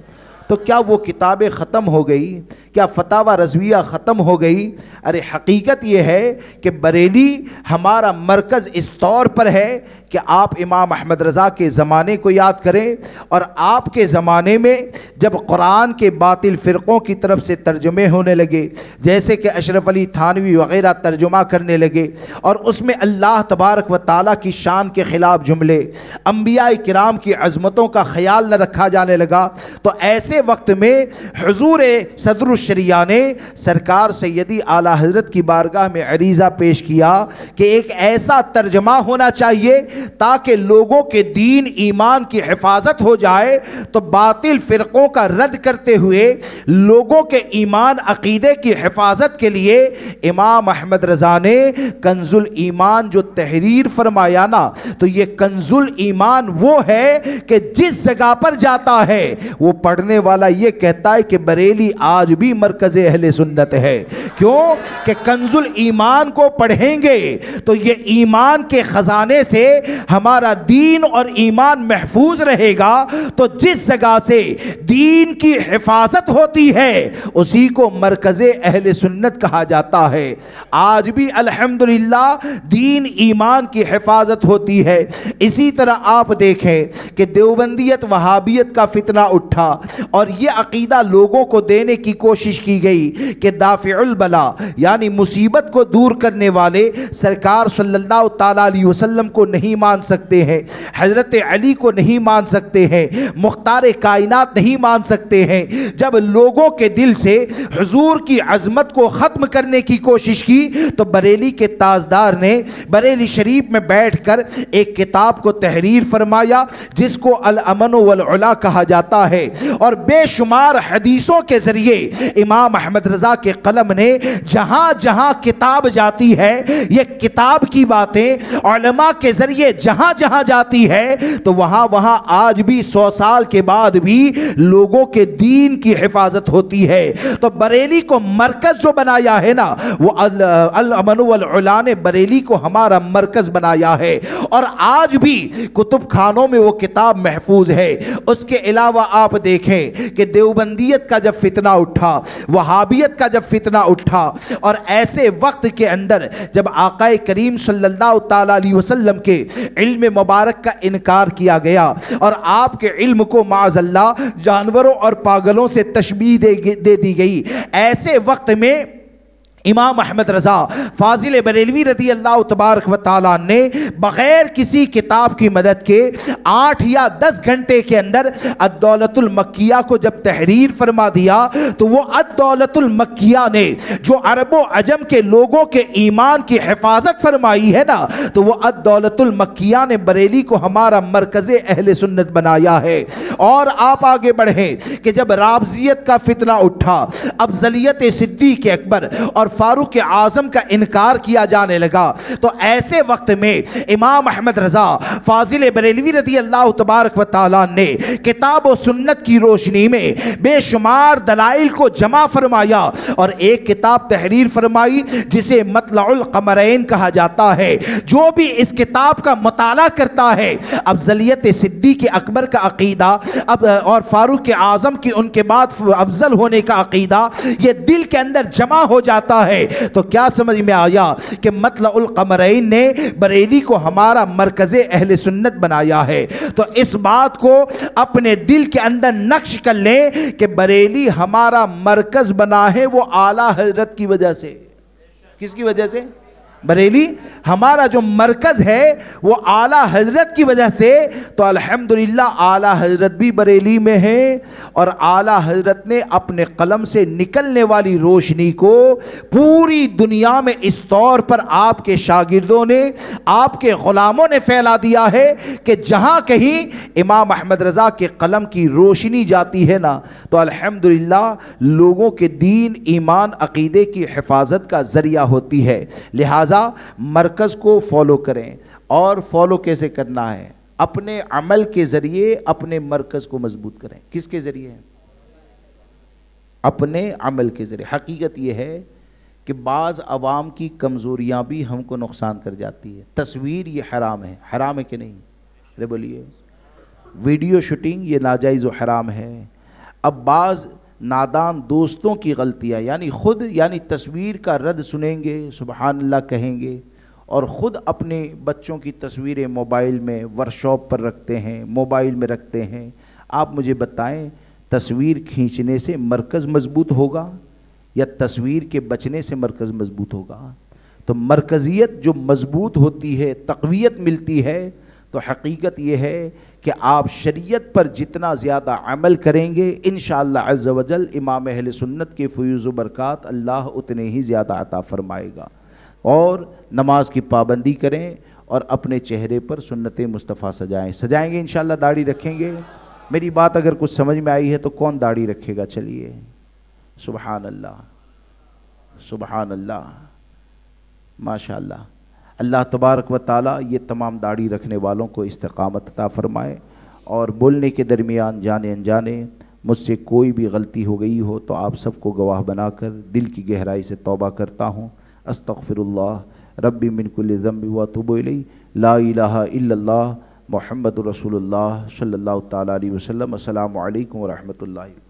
تو کیا وہ کتابیں ختم ہو گئی؟ کیا فتاوی رضویہ ختم ہو گئی؟ ارے حقیقت یہ ہے کہ بریلی ہمارا مرکز اس طور پر ہے کہ آپ امام احمد رضا کے زمانے کو یاد کریں، اور آپ کے زمانے میں جب قرآن کے باطل فرقوں کی طرف سے ترجمے ہونے لگے، جیسے کہ اشرف علی تھانوی وغیرہ ترجمہ کرنے لگے، اور اس میں اللہ تبارک و تعالیٰ کی شان کے خلاف جملے، انبیاء کرام کی عظمتوں کا خیال نہ رکھا جانے لگا، تو ایسے وقت میں حضور صدر الشریعہ نے سرکار سیدی اعلیٰ حضرت کی بارگاہ میں عریضہ پیش کیا کہ ایک ایسا ترجمہ ہونا چاہیے تاکہ لوگوں کے دین ایمان کی حفاظت ہو جائے، تو باطل فرقوں کا رد کرتے ہوئے لوگوں کے ایمان عقیدے کی حفاظت کے لیے امام احمد رضا نے کنز الایمان جو تحریر فرمایا نا، تو یہ کنز الایمان وہ ہے کہ جس جگہ پر جاتا ہے وہ پڑھنے والا یہ کہتا ہے کہ بریلی آج بھی مرکز اہل سنت ہے۔ کیوں کہ کنز الایمان کو پڑھیں گے تو یہ ایمان کے خزانے سے ہمارا دین اور ایمان محفوظ رہے گا، تو جس جگہ سے دین کی حفاظت ہوتی ہے اسی کو مرکز اہل سنت کہا جاتا ہے۔ آج بھی الحمدللہ دین ایمان کی حفاظت ہوتی ہے۔ اسی طرح آپ دیکھیں کہ دیوبندیت وہابیت کا فتنہ اٹھا اور یہ عقیدہ لوگوں کو دینے کی کوشش کی گئی کہ دافع البلا یعنی مصیبت کو دور کرنے والے سرکار صلی اللہ تعالیٰ علیہ وسلم کو نہیں مان سکتے ہیں، حضرت علی کو نہیں مان سکتے ہیں، مختار کائنات نہیں مان سکتے ہیں۔ جب لوگوں کے دل سے حضور کی عظمت کو ختم کرنے کی کوشش کی تو بریلی کے تاجدار نے بریلی شریف میں بیٹھ کر ایک کتاب کو تحریر فرمایا جس کو الامن والعلا کہا جاتا ہے، اور بے شمار حدیثوں کے ذریعے امام احمد رضا کے قلم نے جہاں جہاں کتاب جاتی ہے، یہ کتاب کی باتیں علماء کے ذریعے جہاں جہاں جاتی ہے تو وہاں وہاں آج بھی 100 سال کے بعد بھی لوگوں کے دین کی حفاظت ہوتی ہے۔ تو بریلی کو مرکز جو بنایا ہے نا، وہ الامن والعلا نے بریلی کو ہمارا مرکز بنایا ہے، اور آج بھی کتب خانوں میں وہ کتاب محفوظ ہے۔ اس کے علاوہ آپ دیکھیں کہ دیوبندیت کا جب فتنہ اٹھا، وہابیت کا جب فتنہ اٹھا، اور ایسے وقت کے اندر جب آقا کریم صلی اللہ تعالیٰ علیہ وسلم کے علم مبارک کا انکار کیا گیا اور آپ کے علم کو معاذ اللہ جانوروں اور پاگلوں سے تشبیہ دے دی گئی، ایسے وقت میں امام احمد رضا فاضل بریلوی رضی اللہ تبارک و تعالیٰ نے بغیر کسی کتاب کی مدد کے 8 یا 10 گھنٹے کے اندر الدولت المکیہ کو جب تحریر فرما دیا تو وہ الدولت المکیہ نے جو عرب و عجم کے لوگوں کے ایمان کی حفاظت فرمائی ہے نا، تو وہ الدولت المکیہ نے بریلی کو ہمارا مرکز اہل سنت بنایا ہے۔ اور آپ آگے بڑھیں کہ جب رافضیت کا فتنہ اٹھا، افضلیت صدیق اکبر اور فاروق اعظم کا انکار کیا جانے لگا، تو ایسے وقت میں امام احمد رضا فاضل بریلوی رضی اللہ تبارک و تعالیٰ نے کتاب و سنت کی روشنی میں بے شمار دلائل کو جمع فرمایا اور ایک کتاب تحریر فرمائی جسے مطلع القمرین کہا جاتا ہے۔ جو بھی اس کتاب کا مطالعہ کرتا ہے افضلیت صدیق اکبر کا عقیدہ اور فاروق اعظم کی ان کے بعد افضل ہونے کا عقیدہ یہ دل کے اندر جمع ہو جاتا ہے، تو کیا سمجھ میں آیا کہ مطلع القمرین نے بریلی کو ہمارا مرکز اہل سنت بنایا ہے۔ تو اس بات کو اپنے دل کے اندر نقش کر لیں کہ بریلی ہمارا مرکز بنا ہے وہ اعلیٰ حضرت کی وجہ سے۔ کس کی وجہ سے؟ بریلی ہمارا جو مرکز ہے وہ اعلیٰ حضرت کی وجہ سے۔ تو الحمدللہ اعلیٰ حضرت بھی بریلی میں ہے، اور اعلیٰ حضرت نے اپنے قلم سے نکلنے والی روشنی کو پوری دنیا میں اس طور پر آپ کے شاگردوں نے، آپ کے غلاموں نے پھیلا دیا ہے کہ جہاں کہیں امام احمد رضا کے قلم کی روشنی جاتی ہے نا، تو الحمدللہ لوگوں کے دین ایمان عقیدے کی حفاظت کا ذریعہ ہوتی ہے۔ لہٰذا مرکز کو فالو کریں، اور فالو کیسے کرنا ہے؟ اپنے عمل کے ذریعے اپنے مرکز کو مضبوط کریں۔ کس کے ذریعے؟ اپنے عمل کے ذریعے اپنے مرکز کو مضبوط کریں۔ لہٰذا مرکز کو فالو کریں، اور فالو کیسے کرنا ہے؟ اپنے عمل کے ذریعے اپنے مرکز کو مضبوط کریں۔ کس کے ذریعے؟ اپنے عمل کے ذریعے اپنے مرکز کو مضبوط کریں۔ اپنے عمل کے ذریعے۔ حقیقت یہ ہے کہ بعض عوام کی کمزوریاں بھی ہم کو نقصان کر جاتی ہے۔ تصویر یہ حرام ہے کہ نہیں؟ ارے بولیے، ویڈیو شوٹنگ یہ ناجائز و حرام ہے۔ اب بعض نادان دوستوں کی غلطیاں، یعنی تصویر کا رد سنیں گے، سبحان اللہ کہیں گے، اور خود اپنے بچوں کی تصویریں موبائل میں ورکشاپ پر رکھتے ہیں، موبائل میں رکھتے ہیں۔ آپ مجھے بتائیں، تصویر کھینچنے سے مرکز مضبوط ہوگا یا تصویر کے بچنے سے مرکز مضبوط ہوگا؟ تو مرکزیت جو مضبوط ہوتی ہے، تقویت ملتی ہے، تو حقیقت یہ ہے کہ آپ شریعت پر جتنا زیادہ عمل کریں گے انشاءاللہ عز و جل امام اہل سنت کے فیوز و برکات اللہ اتنے ہی زیادہ عطا فرمائے گا۔ اور نماز کی پابندی کریں اور اپنے چہرے پر سنت مصطفیٰ سجائیں گے انشاءاللہ، داڑھی رکھیں گے۔ میری بات اگر کچھ سمجھ میں آئی ہے تو کون داڑھی رکھے گا؟ چلیے، سبحان اللہ، سبحان اللہ، ماشاءاللہ۔ اللہ تبارک و تعالیٰ یہ تمام داڑھی رکھنے والوں کو استقامت عطا فرمائے، اور بولنے کے درمیان جانے انجانے مجھ سے کوئی بھی غلطی ہو گئی ہو تو آپ سب کو گواہ بنا کر دل کی گہرائی سے توبہ کرتا ہوں۔ استغفر اللہ ربی من کل ذنب واتوب الیہ، لا الہ الا اللہ محمد رسول اللہ صلی اللہ تعالیٰ علیہ وسلم۔ السلام علیکم ورحمۃ اللہ۔